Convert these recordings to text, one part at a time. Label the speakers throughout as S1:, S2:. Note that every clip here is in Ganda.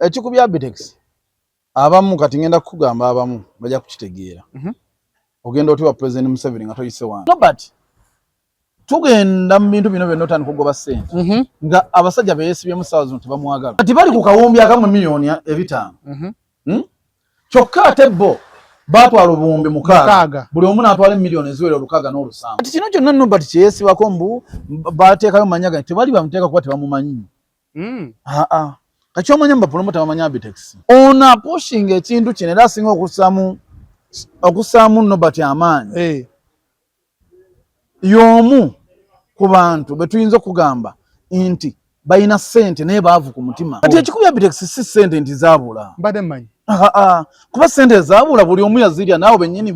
S1: ekikubya Abitex abamu kati ngenda kugamba abamu bajja kukitegeera ogenda oti wa President Museveni nga toyise wange no but tugenda mu bintu bino byonna otandika kugoba ssente nga abasajja beesibye mu saawa zino tebamwagala kati bali ku kawumbi akamu milioni 5 kyokka ate bo batwala obuwumbi 6 buli omu n'atwala milioni eziwera 6 n'olusanvu kati kino kyonna nno bati kyeyesibako mbu bateekayo manyaga tebali bamuteeka kuba tebamumanyi kati omanya mba promota bamanya Abitex ono apushinga ekintu kino era asinga okusaamu nno bati amaanyi y'omu ku bantu betuyinza okugamba nti balina ssente naye baavu ku mutima kati ekikubya Abitex si ssente nti zaabula
S2: mbadde mmanyi
S1: kuba ssente zaabula buli omu yazirya naawe bennyini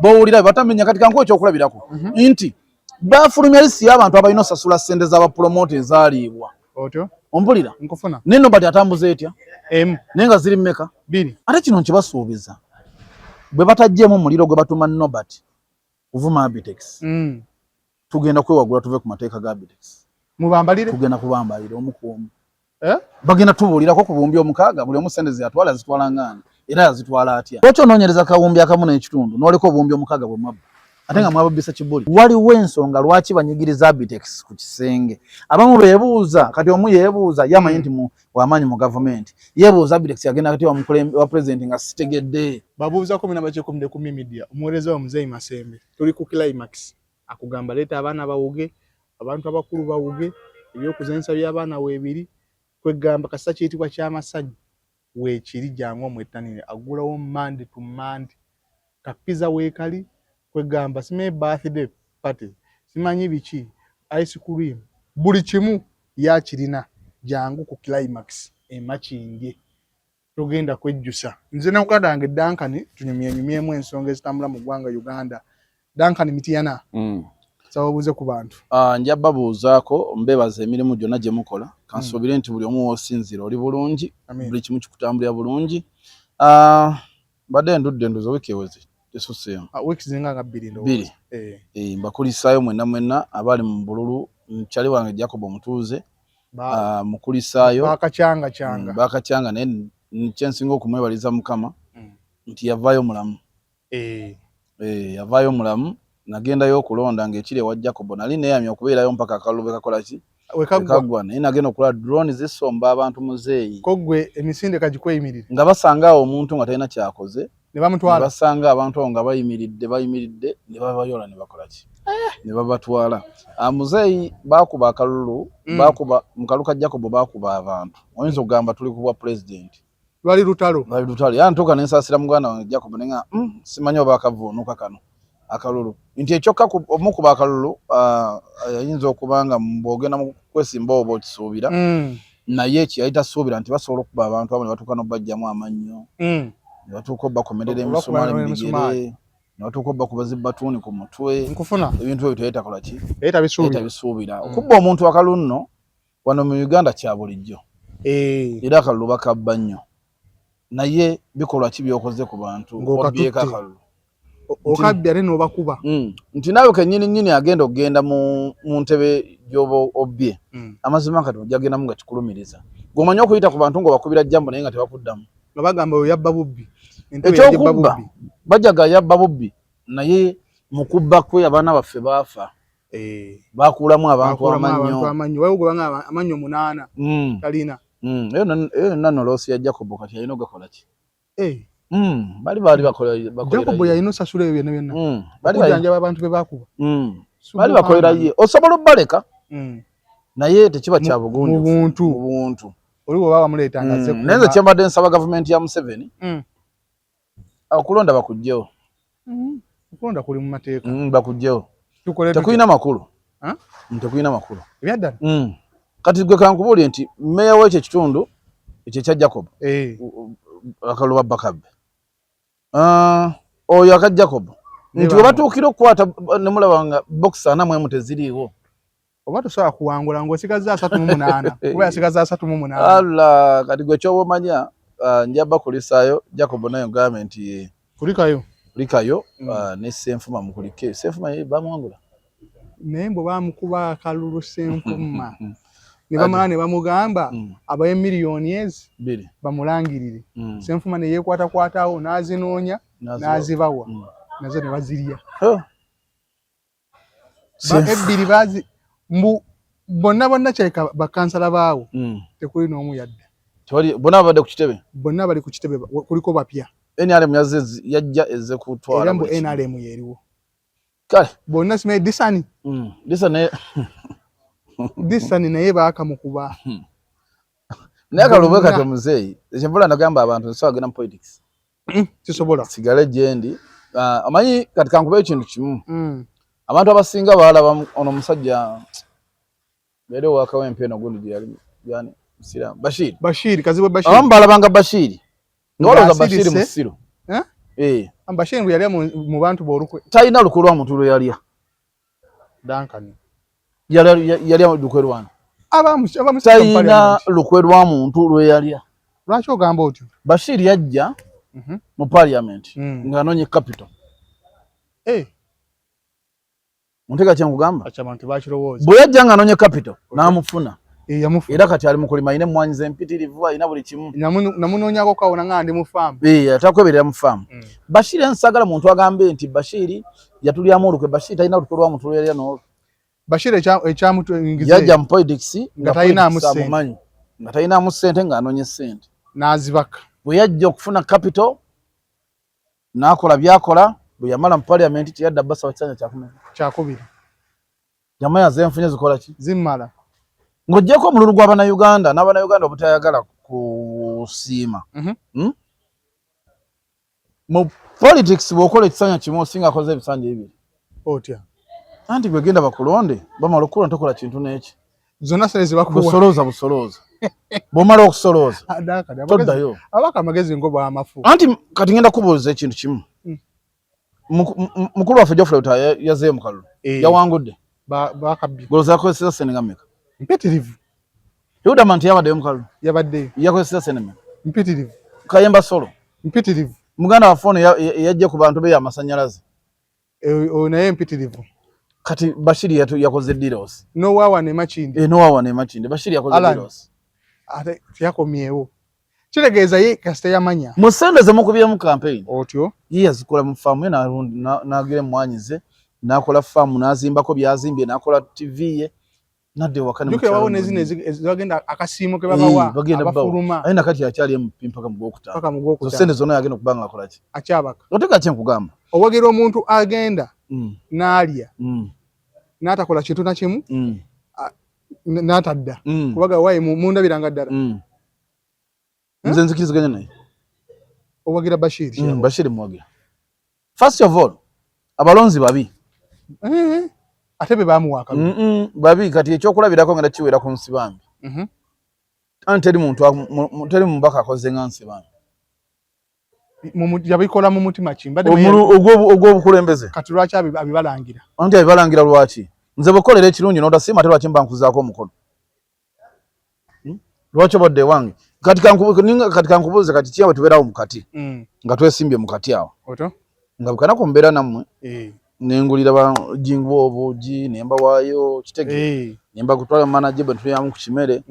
S1: bowulira batamenya kati kankuwa ekyokulabirako nti bafulumya lisi y'abantu abalina osasula ssente z'abapromota ezaaliibwa
S2: otyo
S1: ompulira
S2: nkufuna
S1: neno bati atambuza etya naye nga ziri mmeka
S2: 2
S1: ate kino nkibasuubiza bwe batajjeemu omuliro gwe batuma Norbert kuvuma Abitex tugenda kwewagula tuve ku mateeka ga Abitex
S2: mubambalire
S1: tugenda kubambalira omu ku omu bagenda tubuulirako ku buwumbi 6 buli omu ssente zeyatwala yazitwala ngani era yazitwala atya lwaki onoonyereza kawumbi akamu n'ekitundu n'oliko obuwumbi 6 bwe mwabba ate nga mwababisa kibuli waliwo ensonga lwaki banyigiriza Abitex ku kisenge abamu beebuuza kati omu yeebuuza yamanyi nti wamaanyi mu gavumenti yeebuuza Abitex yagenda kati wa president nga sitegedde
S2: babuuza ko mina bachekomde ku media omuweereza wa Muzeyi Masembe tuli ku climax akugamba leta abaana bawuge abantu abakulu bawuge ebyokuzanisa by'abaana weebiri kwegamba kasita kiyitibwa ky'amasanyu weekiri jangu omwettanire agulawo Monday to Monday kapiza weekali kwegamba sime birthday party simanyi biki ice cream buli kimu yakirina jangu ku climax emakinge tugenda kwejjusa nze na mukadange Duncan tunyumyemu ensonga ezitambula mu ggwanga Uganda Duncan Mitiyana sababuze ku bantu
S1: nja babuuzaako mbebaza emirimu gyonna gye mukola kansuubire nti buli omu woosinzira oli bulungi buli kimu kikutambulira bulungi badde ndudde nduzo wiiki eweze tesuseemu
S2: weeks zinga nga 2
S1: mbakulisaayo mwenna abali mu bululu mukyali wange Jacob Omutuuze mukulisaayo bakacyanga naye kyensinga okumwebaliza Mukama nti yavaayo mulamu yavaayo mulamu nagendayo okulonda ng'ekiri ewa Jacob nali neeyamya okubeerayo mpaka akalulu bekakola ki wekagwa naye nagenda okulaba drone zisomba abantu Muzeeyi
S2: kogwe emisinde kagikweyimirire
S1: nga basanga awo omuntu nga talina kyakoze
S2: ne bamutwala
S1: basanga abantu awo nga bayimiridde ne babayola ne bakola ki ne babatwala Muzeeyi baakuba akalulu baakuba mu kaluka Jacob baakuba abantu oyinza okugamba tuli ku bwa president
S2: lwali lutalo
S1: yantuuka ne nsaasira muganda wange Jacob ne nga simanyi oba akavuunuka kano akalulu nti ekyokka omukuba akalulu yayinza okubanga mbwogenda mu kwesimba oba okisuubira naye kiyayita suubira nti basobola okuba abantu abo ne batuuka n'obbajjamu amannyo ne batuuka obbakomerera emisumaali mu bigere ne batuuka obbakubaza batuuni ku mutwe
S2: nkufuna
S1: ebintu ebyo teyayitakola ki
S2: etabisuubira
S1: okubba omuntu akalulu nno wano mu Uganda kya bulijjo era akalulu bakabba nnyo naye bikolwa ki byokoze ku bantu obyeko akalulu
S2: okabbya ne nobakuba
S1: nti naawe kennyini agenda okugenda mu ntebe gy'oba obbye amazima kati ojagendamu nga kikulumiriza gweomanyi okuyita ku bantu ng'obakubira jjambo naye nga tebakuddamu
S2: nga bagamba oyo yabba bubbi
S1: ekyokubba bajaga yabba bubbi naye mu kubba kwe abaana baffe baafa bakuulamu abantu
S2: amannyo wewugubanga amannyo 8 talina
S1: eyo nanoloosi ya Jacob kati alina ogakola ki bali bakola
S2: Jacob yalina osasula ebyo byonna okujjanjaba abantu be baakuba
S1: bali bakolera ye osobola obbaleka naye tekiba kya bugunjufu mu buntu
S2: oli bwe baba muleetanga azze
S1: naye nze kyembadde nsaba gavumenti ya Museveni okulonda bakugjewo
S2: okulonda kuli mu mateeka
S1: bakugjewo tekuyina makulu tekuyina makulu
S2: ebyaddala
S1: kati gwe kankubuulye nti mmeeya w'ekyo ekitundu ekyo ekya Jacob akaluba bakabbe oyo aka Jacob nti we batuukira okukwata ne mulaba nga box 4 teziriiwo
S2: oba tosobola kuwangula ng'osigaza 38 kuba yasigaza 38
S1: alla kati gwe kyoba omanya nja bakulisaayo Jacob nayo gavumenti kulikayo ne Ssenfuma mukulike Ssenfuma bamuwangula
S2: naye bwe bamukuba akalulu Ssenfuma ne bamala ne bamugamba abaye miliyoni ezi bamulangirire Ssenfuma ne yeekwatakwatawo n'azinoonya n'azibawa nazo ne bazirya ebbiri bazi bonna kyeka bakansala baawo tekuli n'omu yadda
S1: bonna babadde ku kitebe
S2: bonna bali ku kitebe kuliko bapya
S1: NRM yajja ezze kutwala
S2: era mbu NRM yeriwo
S1: kale
S2: bonna simanyi disani naye baakamukuba
S1: naye kalubwe kati omuzeeyi ekyempola nagamba abantu nsobola genda mu politics
S2: kisobola
S1: sigale gyendi amanyi kati kankuba ekintu kimu abantu abasinga baalaba ono omusajja beere wakawempe eno gundi yani Musiramu Bashir kazibu Bashir abamu baalabanga Bashir ngoloza Bashir musiro
S2: Bashir ngu yali mu bantu b'olukwe
S1: talina lukwe lwa muntu lwe yalya
S2: Duncan
S1: yali lukwe lwana
S2: abamu
S1: talina lukwe lwa muntu lwe yalya
S2: lwaki ogamba otyo
S1: Bashir yajja mu parliament ng'anoonya capital Muntega kyengugamba
S2: achabantu bakirowooza
S1: bwe yajja ng'anoonya capital n'amufuna era kati ali mu kulima ayina emmwanyi z'empitirivu ayina buli kimu
S2: namunoonyako kawona nga ndi mu faamu
S1: atakweberera mu faamu Bashir ensagala muntu agambe nti Bashir yatulyamu olukwe Bashir talina lukwe lwa muntu lweyalya n'olwo
S2: Bashir ekyamutuingize
S1: yajja mu politics
S2: nga talinamu
S1: ssente ng'anoonya ssente
S2: n'azibaka
S1: bwe yajja okufuna capital n'akola byakola bwe yamala mu parliament teyadda basa wakisanja
S2: kyakubiri
S1: jamaya zenfunye zikola ki
S2: zimmala
S1: ng'oggyeko omululu gw'Abannayuganda n'Abannayuganda obutayagala kusiima mu politics bw'okola ekisanja kimu osinga akoze ebisanja ebibiri
S2: otya
S1: anti bwe genda bakulonde bamala okukola ntokola kintu n'eki
S2: zonna sale zibakuwa
S1: busolooza bw'omala okusolooza toddayo
S2: abaka amagezi ngo bw'amafu
S1: anti kati ngenda kubuuza ekintu kimu mukulu waffe Geoffrey Ruta yazeeyo mu kalulu yawangudde
S2: bakabbi
S1: goloza yakozesa sente nga mmeka
S2: mpitirivu
S1: Yudaman yabaddeyo mu kalulu
S2: yabaddeyo
S1: yakozesa sente mmeka
S2: mpitirivu
S1: Kayemba Solo
S2: mpitirivu
S1: muganda waffe ono yajja ku bantu be y'amasannyalaze
S2: naye mpitirivu
S1: kati Bashir yakoze deals
S2: nowawana emakindi
S1: Bashir yakoze deals
S2: ate yakomyewo kitegeeza ye kasita yamanya
S1: musende ze mukubyemu campaign
S2: otyo
S1: ye yazikola mu faamu ye n'agira emmwanyi ze n'akola faamu n'azimbako byazimbye n'akola TV ye nadde wakane
S2: mu kyalo nezine ezagenda akasiimo ke babawa abafuluma
S1: ayina kati yakyali mpaka mu gwokutaano so sende zonna yagenda okubanga akola ki
S2: akyabaka
S1: oteka kyenkugamba
S2: owagira omuntu agenda n'alya n'atakola kintu na kimu n'atadda kubaga wayi mundabiranga ddala
S1: nze nzikiriziganya naye
S2: owagira
S1: Bashir muwagira first of all abalonzi babi
S2: ate be bamuwaka
S1: babi kati ekyokulabirako ngenda kiwera ku Nsibambi anti teri mubaka akoze nga Nsibambi
S2: yabikola mu mutima kimbadde
S1: ogw'obukulembeze
S2: kati lwaki abibalangira
S1: anti abibalangira lwaki nze bukolera ekirungi n'otasiima ate lwaki mba nkuzaako omukono lwaki obadde wange kati kankubuuze kati kiyabwe tubeerawo mukati nga twesimbye mukati awo nga bukanako mbeera nammwe nengulira jingu obuugi nemba waayo kitege nemba kutwala manaje bwe tuyamu ku kimere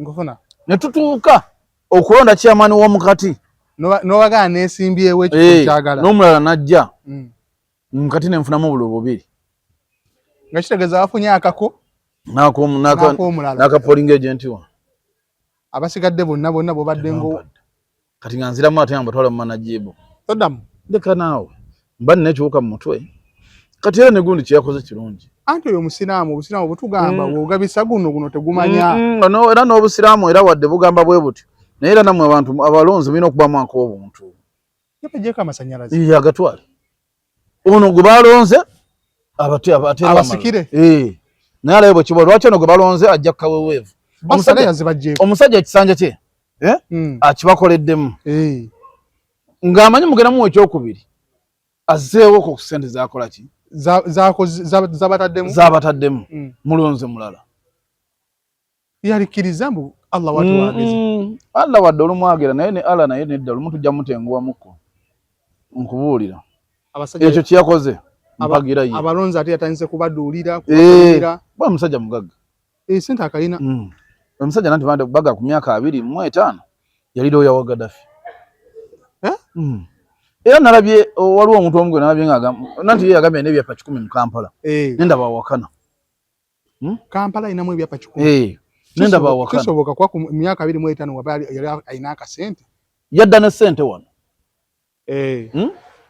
S1: ne tutuuka okulonda chairman w'omukati
S2: nowaga nesimbyewo ekyo kyagala
S1: n'omulala najja mukati nenfunamu obululu bubiri
S2: nga kitegeeza bafunye akako
S1: naka polling agent wa
S2: abasigadde bonna bobadde ngo
S1: kati nga nziramu ate nga batwala mu manajibu
S2: toddamu
S1: ndeka naawe mba nina ekiwuka mu mutwe kati era ne gundi kyeyakoze kirungi
S2: anti oyo obusiraamu bwetugamba bwogabisa guno tegumanya
S1: era n'obusiraamu era wadde bugamba bwe butyo naye era nammwe abantu abalonzi mulina okubamu ak'obuntu
S2: yapagyeko amasanyalaze
S1: agatwale ono gwe balonze
S2: abasikire
S1: naye alaye bwe kibwa lwaki ono gwe balonze ajja kukaweweevu omusajja ekisanja kye akibakoleddemu ng'amanyi mugenamu ekyokubiri azzeewo ku sente zakola ki zabataddemu mulonze mulala
S2: yalikkiriza mbu Allah watuwagiza
S1: Allah wadde olumwagira naye ne Allah naye nedda olumu tujja mutenguwamukko nkubuulira ekyo kiyakoze mpagira ye
S2: abalonzi ate yatandise kubaduulira
S1: ba musajja mugagga
S2: sente akalina
S1: omusajja nanti baga ku myaka 25 yali looya wa Gaddafi. Era nalabye waliwo omuntu omugwe nalabye nanti yagambye n'ebyapa 10 mu Kampala. Nenda bawakana.
S2: Kampala inamu ebyapa 10.
S1: Nenda bawakana.
S2: Kisoboka kwa ku myaka 25 wabali yali ayina akasente.
S1: Yadda ne sente wano.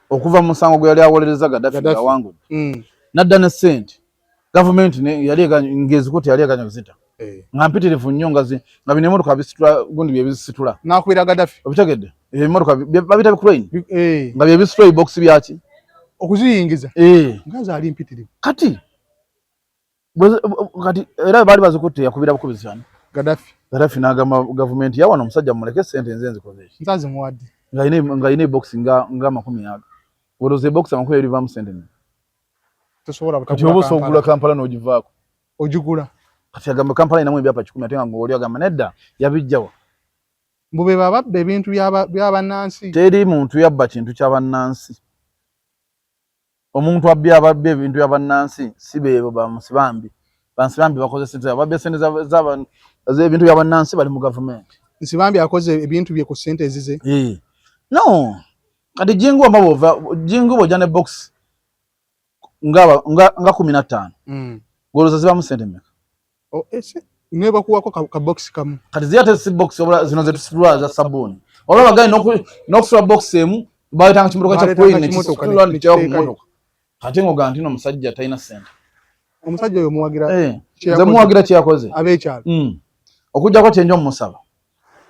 S1: Okuva mu musango gwe yali awolereza Gaddafi ngawangudde. Nadda ne sente. Government ne yali ngezi kuti yali aganya kuzita. Nga mpitirivu nnyo nga bine emotoka bisitula gundi bye bisitula.
S2: Nakubira Gaddafi.
S1: Obitegedde? Emotoka babita bikulane. Nga bye bisitula box byaki.
S2: Okuziyingiza. Ngaza ali mpitirivu.
S1: Kati era bali bazikutte yakubira bukubizana. Gaddafi n'agamba government yawana omusajja muleke sente nzenzi kozeeki.
S2: Nzazi muwadde.
S1: Nga ine box nga 10 Woloze box amakuru yali vamu sente.
S2: Tosobola
S1: kati obuso ogula Kampala n'ogivaako.
S2: Ogigula.
S1: Kati agamba Kampala inamu ebyapa 10 ate nga ng'oli agamba nedda yabijjawa.
S2: Mbube bababbe ebintu by'abannansi. Teri
S1: muntu yabba kintu ky'abannansi. Omuntu abba ebintu by'abannansi si beebo bamusibambi. Bansibambi bakoze sente ababbe sente z'ebintu by'abannansi bali mu government.
S2: Nsibambi akoze ebintu bye ku sente ezize.
S1: No. Kati jingo bojja ne box nga 15. Goloza ziba mu sente mmeka.
S2: Neba kuwako ka box kamu.
S1: Kati ziyate si box obula zino zetusitula za sabuni. Olaba gai nokusula box emu bayitanga kimotoka kya coin ekisitula ni kya kumotoka. Kati ngo gantino musajja taina sente.
S2: Omusajja oyo muwagira.
S1: Ze muwagira kyakoze.
S2: Abekyalo.
S1: Okujja ko kyenjo musaba.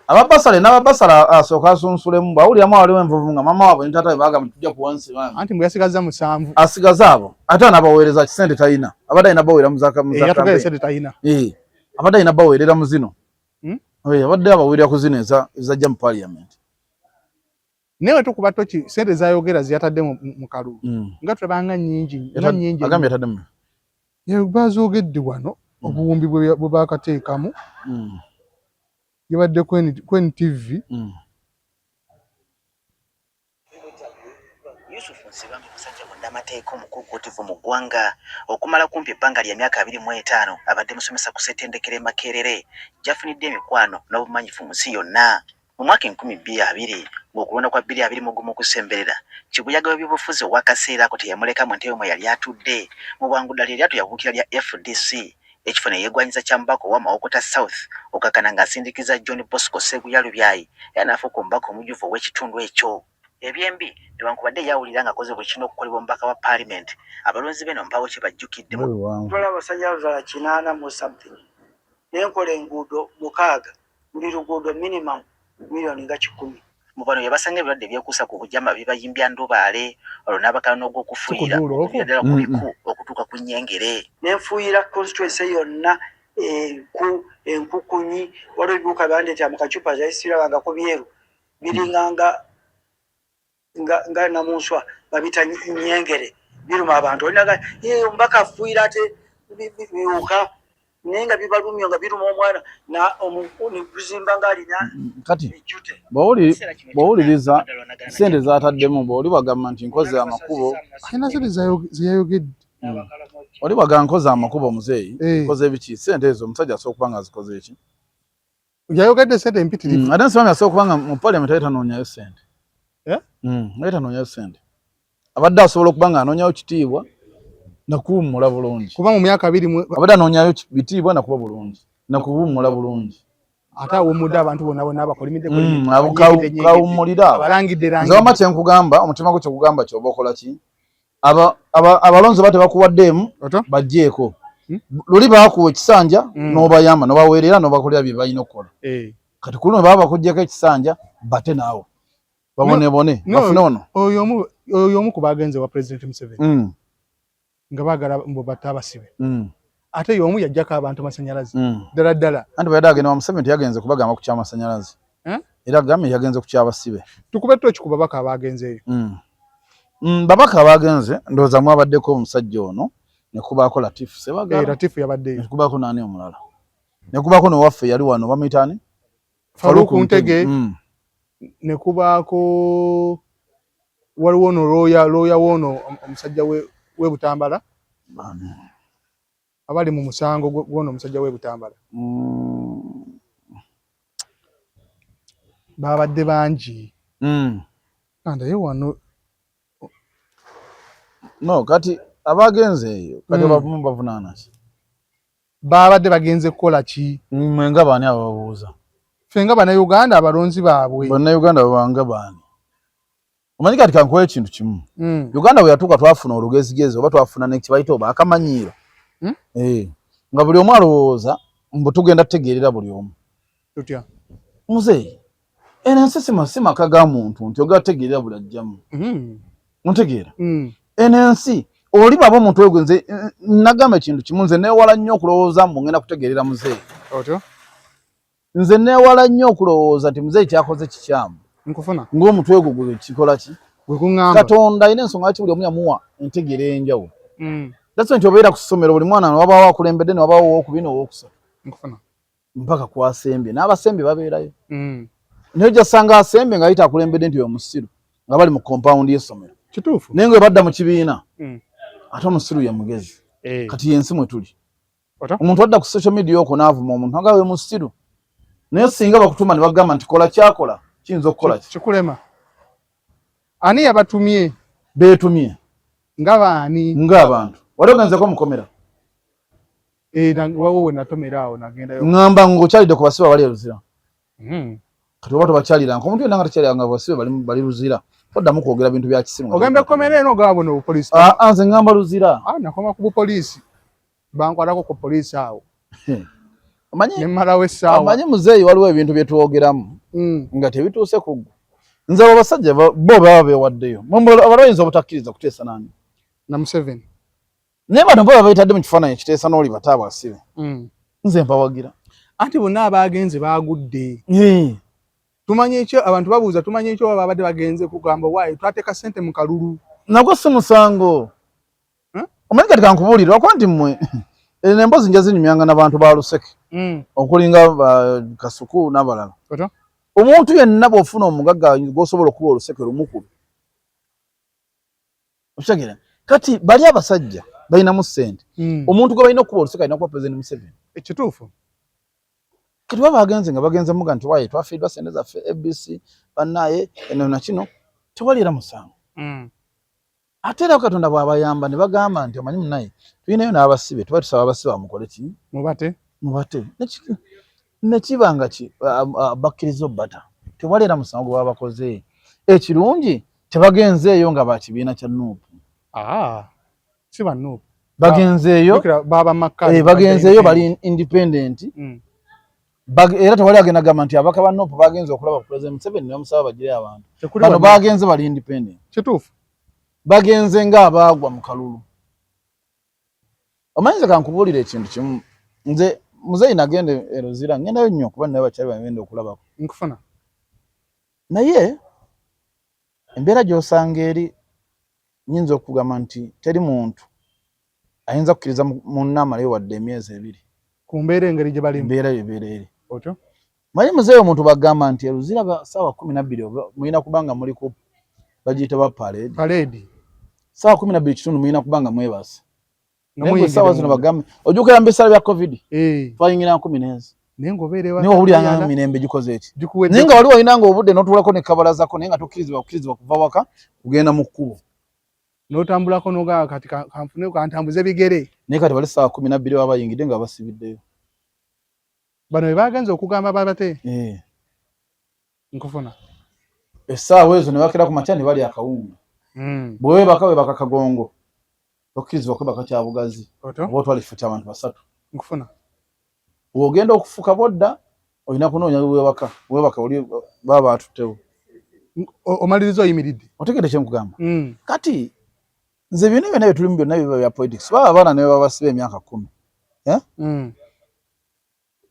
S1: Ababasale n'ababasala asooka asunsulemu bawuliramu waliwo envuvu nga mama waabwe ntata baga mutujja kuwansi wange.
S2: Anti mbuyasigaza 7.
S1: Asigaza abo. Ate anabaweereza kisente tayina. Abadde ayina bawera muzaka.
S2: Yatugale sente tayina.
S1: Abadde ayina baweerera mu zino. Abadde abaweerera ku zino ezajja mu parliament.
S2: Newe tukuba toki sente zayogera ziyatadde mu kalulu. Nga tulabanga nnyingi.
S1: Agambye yatadde mu.
S2: Bazoogedde wano obuwumbi bwe baakateekamu. Yabadde kwen TV.
S3: Yusufu Nsibambi musajja munnamateeka omukuukutivu mu ggwanga okumala kumpi ebbanga lya myaka 25 abadde musomesa ku ssettendekero Makerere jafunidde emikwano n'obumanyifu mu nsi yonna. Mu mwaka 2020 ng'okulonda kwa 2021 okusemberera Kibuyaga w'ebyobufuzi ow'akaseera ako teyamuleka mu ntebe mwe yali atudde mu bwanguddala eryato yabuukira lya FDC. Ekifo ne yeegwanyiza Kyambako wa Mawokota South okakana ng'asindikiza John Bosco Seguya Lubyayi era n'afuuka omubaka omujuvu ow'ekitundu ekyo. Ebyembi newankubadde yawulira ng'akoze buli kino okukolebwa omubaka wa Parliament abalonzi beno mpawo kye bajjukiddemu.
S4: Ntola abasajja 80 mu something nenkola enguudo 6 buli luguudo minimum milioni nga 10.
S3: Mu bano yabasanga ebirwadde byekuusa ku bujama bibayimbya Ndubaale olwo n'abakala n'ogw'okufuuyira okuviira ddala ku biku okutuuka ku Nnyengere.
S4: Nenfuuyira constituency yonna enkukunyi waliwo ebibuuka bandeeta mu kacupa zayisirabangako byeru biringanga nga namunswa babita Nnyengere biruma abantu olinaga omubaka afuuyira ate biwuka naye nga bibalumya nga biruma omwana nekuzimba nga alina
S1: kati bawuliriza sente zataddemu bwoli bagamba nti nkoze amakubo
S2: ayina sente zeyayogedde
S1: oli baga nkoze amakubo muzeeyi nkoze ebiki sente ezo omusajja asobola okuba nga azikoze eki
S2: yayogedde sente empitirivu
S1: ate nsibambi asobola okuba nga mu parliament ayitanoonyayo sente ayitanoonyayo sente abadde asobola okuba nga anoonyayo kitiibwa nakuwummula bulungi
S2: kuba mu myaka 2
S1: abadde anoonyayo bitiibwa nakuba bulungi nakuwummula bulungi
S2: ate awummudde abantu bonna abakolimidde
S1: kawummulira
S2: abalangidde
S1: nze wama kyenkugamba omutima gwo kyekugamba kyoba okola ki abalonzi bate bakuwaddeemu bajjeeko luli baakuwa ekisanja n'obayamba n'obaweerera n'obakolera bye balina okukola kati kuno baba bakuggyeko ekisanja bate naawe babonebone bafune ono
S2: oyo omu ku bagenze wa President Museveni nga baagala mbo batta abasibe ate y'omu yajjako abantu masanyalazi ddala
S1: anti bwe yadagenda wa Museveni yagenze kubagamba ku kyamasanyalazi era agambye yagenze ku kyabasibe
S2: tukube toki ku babaka abagenzeeyo
S1: babaka abagenze ndowooza mwabaddeko omusajja ono ne kubaako Latifu Ssebaggala
S2: Latifu yabaddeyo
S1: ne kubaako naani omulala ne kubaako nowaffe yali wano bamuyita ani
S2: Faruku Ntege ne kubaako waliwo no looya woono omusajja we Butambala abali mu musango gwono omusajja we Butambala babadde bangi kanda yo wano
S1: no kati abagenze eyo kati bavumu bavunaana ki
S2: babadde bagenze kukola ki
S1: mwenga baani ababuuza
S2: fenga bannayuganda abalonzi baabwe
S1: bannayuganda babanga baani omanyi kati kankuwa ekintu kimu uganda bwe yatuuka twafuna olugezigezi oba twafuna nekibayita oba akamanyiiro nga buli omu alowooza mbu tugenda tutegeerera buli omu
S2: tutya
S1: muzeeyi eno ensi si maka ga muntu nti ogenda tutegeerera buli ajjamu ontegeera eno ensi oli baba omuntu oyo nze nagamba ekintu kimu nze neewala nnyo okulowooza mbu ngenda kutegeerera muzeeyi
S2: otyo
S1: nze neewala nnyo okulowooza nti muzeeyi kyakoze kikyamu
S2: nkufuna
S1: ng'omutwe gwo gwe kikola ki
S2: gwe kuŋŋamba
S1: katonda alina ensonga lwaki buli omu yamuwa entegeera ey'enjawulo that's nti obeera ku ssomero buli mwana wabaawo akulembedde ne wabaawo owokubiri n'owokusatu
S2: nkufuna
S1: mpaka kwasembye n'abasembye babeerayo naye ojjasanga asembye nga ayita akulembedde nti oyo musiru nga bali mu compound y'essomero
S2: kituufu
S1: naye nga badda mu kibiina ate omusiru ye mugezi kati yensi mwe tuli omuntu adda ku social media okwo n'avuma omuntu nga we musiru naye singa bakutuma ne bagamba nti kola kyakola kiyinza okukola ki
S2: kikulema ani yabatumye
S1: beetumye
S2: nga baani
S1: ng'abantu wali ogenzeko mukomera
S2: wawo we natomera awo nagendayo
S1: ŋŋamba ng'okyalidde ku basibe bali eruzira kati oba tobakyaliranga omuntu yenna nga takyaliranga abasibe bali ruzira toddamu kwogera bintu bya kisiru
S2: ogembe komera eno gaabona obupoliisi
S1: nze ŋŋamba ruzira
S2: nakoma ku bupoliisi bankwatako ku poliisi awo
S1: omanyi
S2: nemmalawo essaawa
S1: omanyi muzeeyi waliwo ebintu bye twogeramu nga tebituuse ku ggwe nze abo basajja bo baba beewaddeyo abalwayinza obutakkiriza kuteesa nani
S2: na Museveni
S1: naye bano bo baba bayitadde mu kifaananyi ekiteesa n'oli bataaba asibe nze mpawagira
S2: anti bonna abagenze baagudde tumanye ekyo abantu babuuza tumanye ekyo baba babadde bagenze kugamba waayi twateeka ssente mu kalulu
S1: nagwo si musango omanyi kati kankubuulire lwakuba nti mmwe eno emboozi nja zinyumyanga n'abantu ba luseke okulinga kasuku n'abalala omuntu yenna bw'ofuna omugagga gw'osobola okuba oluseke lumukulu okitegeera kati bali abasajja balinamu ssente omuntu gwe balina okuba oluseke alina kuba Pulezidenti Museveni
S2: ekituufu
S1: kati baba bagenze nga bagenze muga nti waaye twafiiddwa ssente zaffe ABC bannaaye eno na kino tewaliira musango ate era Katonda bw'abayamba ne bagamba nti omanyi munnaye tulinayo n'abasibe tuba tusaba abasibe bamukole ki mubate nekiba nga bakkiriza obbata tewaliira musango gwe baba bakoze ekirungi tebagenzeeyo nga bakibiina kya Nuupu
S2: si ba Nuupu
S1: bagenzeeyo bagenzeeyo bali independent era tewali agenda gamba nti abaka ba Nuupu bagenze okulaba ku Pulezidenti Museveni ne bamusaba bagireyo abantu bano bagenze bali independent
S2: kituufu
S1: bagenze ng'abaagwa mu kalulu omanyi nze kankubuulira ekintu kimu nze muzeeyi nagenda eruzira ngendayo nnyo kuba naye bakyali bagenda okulabako
S2: nkufuna
S1: naye embeera gy'osanga eri nyinza okugamba nti teri muntu ayinza kukkiriza munne amalayo wadde emyezi 2
S2: ku mbeera engeri gye balimu
S1: embeera ebeera eri
S2: otyo
S1: manyi muzeeyi omuntu bagamba nti eruzira ssaawa 12 mulina kubanga muli ku bagiyita ba parade ssaawa 12 kitundu mulina kubanga mwebase naye ssaawa zino bagambe ojjukira mu biseera bya covid twayingira 10
S2: naye
S1: owulira mirembe gikoze eki naye nga wali walinanga obudde n'otuulako ne kabalazako naye nga tokkirizibwa kuva waka kugenda mu kkubo
S2: n'otambulako n'ogaa kati kanfune kantambuze bigere
S1: naye kati bali ssaawa 12 baba bayingidde nga basibiddeyo
S2: bano bwe bagenze okugamba babate nkufuna
S1: essaawa ezo ne bakera ku makya ne bali akawunga bwe weebaka kagongo tokkirizibwa kwebaka kya bugazi oba otwala ekifo ky'abantu 3
S2: nkufuna
S1: bw'ogenda okufuka bodda olina kunoonya weebaka oli baba batuttewo
S2: omaliriza oyimiridde
S1: otegedde kyenkugamba kati nze byonna bye tulimu byonna biba bya politics baba abaana ne baba basiba emyaka 10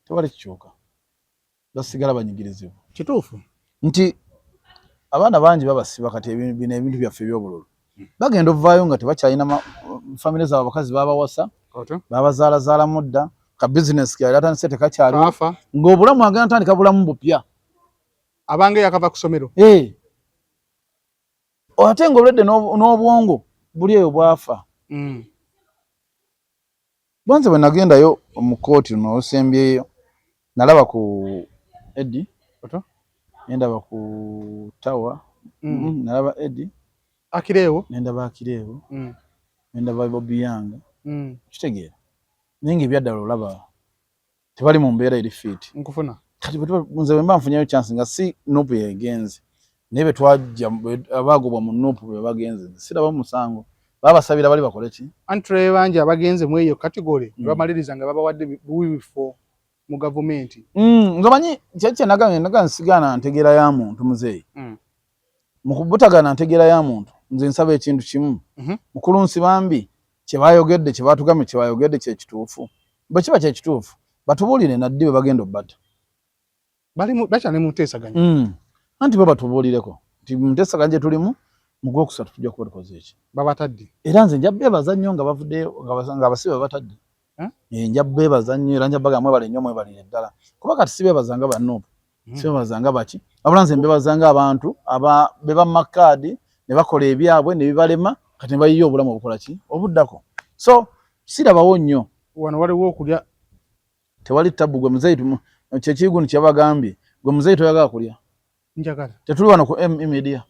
S1: tewali kikyuka basigala banyigirizibwa
S2: kituufu
S1: nti abaana bangi babasiba kati bino ebintu byaffe ebyobululu bagenda ovaayo nga tebakyalina famire zaabwe abakazi babawasa babazaalazaalamu dda ka bizinesi kyali atandise tekakyaliwo ng'obulamu agenda tandika bulamu bupya
S2: abange yakava ku ssomero
S1: ate ng'olwedde n'obwongo buli eyo bwafa bonze bwe nagendayo mu kooti n'osembyeyo nalaba ku Eddie ndaba ku Tower nalaba Eddie
S2: Akireewo
S1: ndaba Akireewo ndaba Bobby Yanga kitegeera ningi byaddala olaba tebali mu mbeera eri fit
S2: nkufuna
S1: kati nze bwe mfunyayo chance nga si Nuupu yegenze naye betwajja abagobwa mu Nuupu bwe bagenze siraba musango babasabira bali bakole ki
S2: antre banje abagenze mu eyo category bamaliriza nga babawadde bifo mu government
S1: ngamanyi kye naga nsigana ntegera ya muntu muzeeyi mu kubutagana ntegera ya muntu nze nsaba ekintu kimu mukulunsi bambi kye bayogedde kye batugamye kye bayogedde kye kituufu bwe kiba kye kituufu batubuulire naddi bwe bagenda obbata
S2: bakyali mu nteesaganya
S1: anti bo batubuulireko nti mu nteesaganya gye tulimu mu gwokusatu tujja kuba tukoze eki
S2: babatadde
S1: era nze nja beebaza nnyo nga bavuddeyo nga abasibe babatadde nja beebaza nnyo era nja baga mwebale nnyo mwebalire ddala kuba kati si beebaza nga bannuupu si beebaza nga baki wabula nze mbeebaza nga abantu be bamma kaadi ne bakola ebyabwe ne bibalema kati ne bayiye obulamu obukola ki obuddako so sirabawo nnyo
S2: wano waliwo okulya
S1: tewali tabbu gwe muzeeyi kyekiguni kyabagambye gwe muzeeyi toyagala kulya
S2: njagala
S1: tetuli wano ku media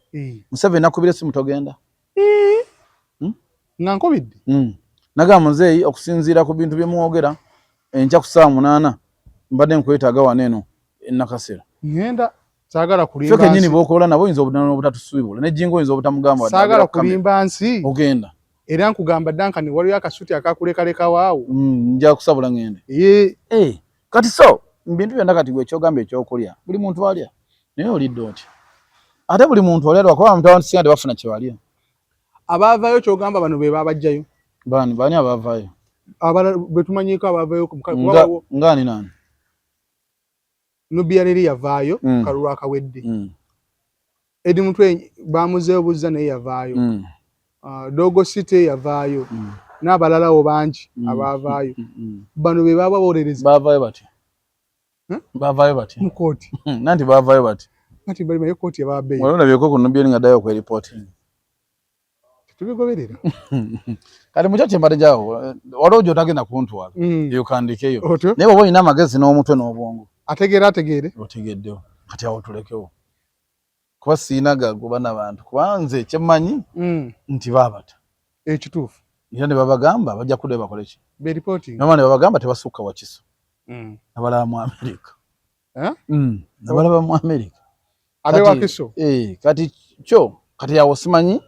S1: Museveni nakubira simu togenda
S2: nga nkobidde
S1: naga muzeeyi okusinziira ku bintu bye muwogera enkya ku saa 8 mbadde nkwetaaga wano eno Nakasero
S2: ngenda saagala kulimba
S1: feke nyini bokola nabo oyinza obutatusuubula ne jingo oyinza obutamugamba
S2: saagala kulimba nsi
S1: ogenda
S2: era nkugamba Duncan waliyo akasuti akakulekaleka waawo
S1: nja kusabula ngende kati so bintu byonna kati gwe kyogamba ekyokulya buli muntu alya naye olidde otya ate buli muntu olya lwakuba mutawa ntisinga tebafuna kye balya
S2: abaavaayo kyogamba bano be babajjayo
S1: bani abaavaayo
S2: betumanyiko abaavaayo
S1: ngani nani
S2: Nubia Lili yavaayo kalulu akawedde Edi Mutwe bamuzeeyo buzza naye yavaayo Dogo City yavaayo n'abalalawo bangi abaavaayo bano be bababolereza
S1: baavaayo bati
S2: mu kooti
S1: nanti baavaayo bati
S2: kati bali mu kooti yababeeyi
S1: waliwo byeko ku Nubia nga dayo ku report
S2: tubigoberera
S1: kale mucho kyembadde jawo waliwo gyotagenda kuntwala yokandikeyo naye bwe olina amagezi n'omutwe n'obwongo
S2: ategeere
S1: otegeddewo kati awo tulekewo kuba siina gagoba n'abantu kubanze kyemmanyi nti baabata
S2: ekituufu
S1: era ne babagamba bajja kudde bakole ki
S2: ne
S1: babagamba tebasukka Wakiso nabalaba mu Amerika nabalaba mu Amerika
S2: abe Wakiso
S1: kati kati yawo simanyi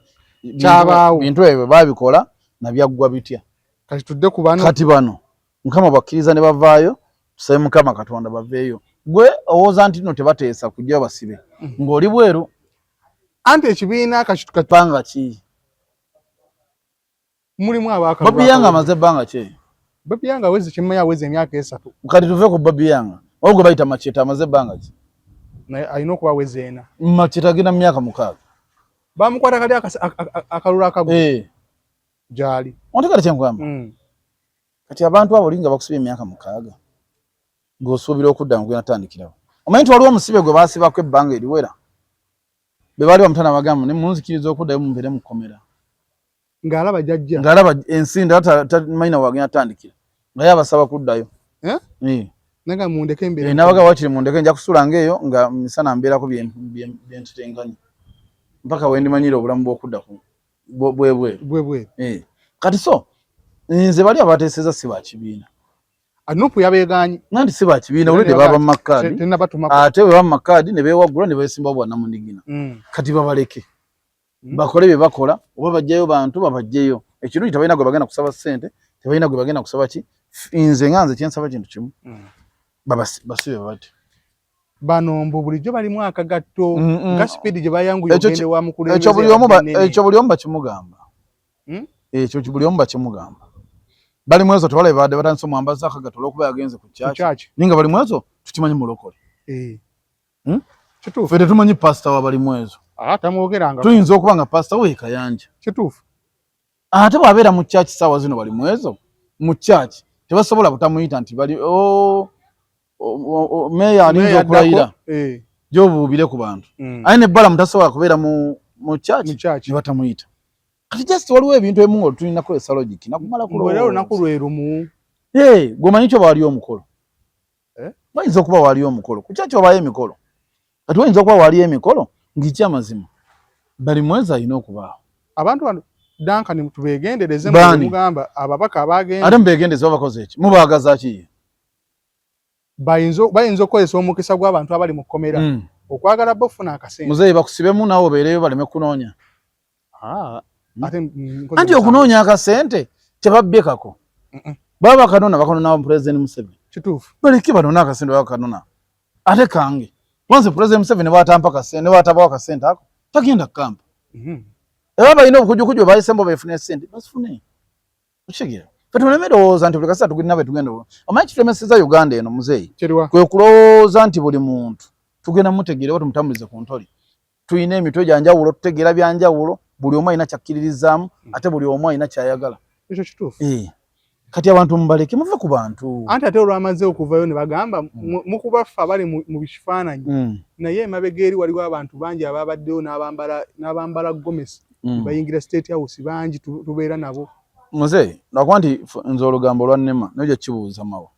S2: kyabaawo
S1: bintu ebyo babikola nabyaggwa bitya
S2: kati tudde ku bano
S1: kati bano Mukama bakkiriza ne bavaayo tusabe Mukama Katonda baveeyo gwe owooza nti no tebateesa kujja basibe ng'oli bweru
S2: anti ekibiina
S1: katipanga ki
S2: mulimu abaaka
S1: Bobby Yanga amaze ebbanga ki
S2: Bobby Yanga aweze kimanya aweze emyaka 3
S1: kati tuve ku Bobby Yanga ogwo bayita Macheta amaze ebbanga ki
S2: naye alina okuba aweze ena
S1: Macheta agenda mu myaka 6
S2: bamukwata kali akalulu akagu gyali
S1: ontekala kyenkugamba kati abantu abo linga bakusibye emyaka 6 ng'osuubira okudda mu kwenatandikirawo omanyi nti waliwo omusibe gwe baasibako ebbanga eriwera be baali bamutana bagamba ne munzikiriza okuddayo mumbeere mu kkomera
S2: ng'alaba jjajja
S1: ng'alaba ensinda tamanyi wagenda atandikira naye abasaba kuddayo
S2: naga mundeke embeera
S1: nabaga wakiri mundeke nja kusula ng'eyo nga misana mbeerako byentutenganya mpaka wendimanyire obulamu bw'okudda bwebweru kati so nze bali abateeseza si bakibiina
S2: Nuupu yabeegaanyi
S1: nanti si bakibiina olwedde baba mu makaadi ate bwe baba mu makaadi ne beewaggula ne beesimbawo bwannamundigina kati babaleke bakole bye bakola oba bajjayo bantu babajjeyo ekirungi tebalina gwe bagenda kusaba ssente tebalina gwe bagenda kusaba ki nze nga nze kyensaba kintu kimu basibe bati
S2: bano mbu bulijjo balimu akagatto nga sipiidi gye bayanguye ogende wa mukulembeze
S1: ekyo buli omu bakimugamba ekyo buli omu bakimugamba bali mwezo tewala badde batandise omwambaza akagato olw'okuba yagenze ku kyaki ninga bali mwezo tukimanyi mulokole
S2: kituufu
S1: ffe tetumanyi pasita wa bali mwezo
S2: tamwogeranga
S1: tuyinza okuba nga pasita we Kayanja
S2: kituufu
S1: ate bwabeera mu kyaki saawa zino bali mwezo mu kyaki tebasobola butamuyita nti bali meya aninza okulayira gy'obuubire ku bantu aye nebbala mutasobola kubeera mu kyaki ne batamuyita kati just waliwo ebintu ebimu nga tulinako esalogiki nakumala
S2: kulowooza olunaku lwe lumu
S1: gwe omanyi kyo baali omukolo bayinza okuba waali omukolo ku kyaki wabaayo emikolo kati oyinza okuba waliyo emikolo ng'ekya mazima bali mwezi alina okubaawo
S2: abantu bano Duncan tubegendereze
S1: Bani?
S2: mugamba ababaka abagenda
S1: ate mubeegendeza bakoze eki mubaagaza ki
S2: bayinza okukozesa omukisa gw'abantu abali mu kkomera okwagala bofuna akasente
S1: muzeeyi bakusibemu naawe obeereyo baleme kunoonya
S2: ate
S1: anti okunoonya akasente tebabbekako baba bakanona President Museveni
S2: kituufu
S1: baleke banona akasente bakanona ate kange once President Museveni bwatampa akasente bwatabawo akasente ako tagenda kampa era balina obukujukujju bayisembo befune sente basifune okitegera fe tulemerowooza nti buli kasita tugenda betugenda omanyi kitemeseza Uganda eno muzeeyi kwe kulowooza nti buli muntu tugenda mutegeera oba tumutambulize ku ntoli tuyina emitwe gyanjawulo tutegeera byanjawulo buli omu alina kyakkiririzaamu ate buli omu alina kyayagala
S2: ekyo kituufu
S1: kati abantu mubaleke muve ku bantu
S2: anti ate olwamaze okuvayo ne bagamba mukubaffe abali mu bifaananyi naye emabega eri waliwo abantu bangi ababaddeyo n'abambala gomesi bayingira State House bangi tubeera nabo
S1: muzeeyi lwakuba nti nze olugambo olwannema naye gye kibuuza mawo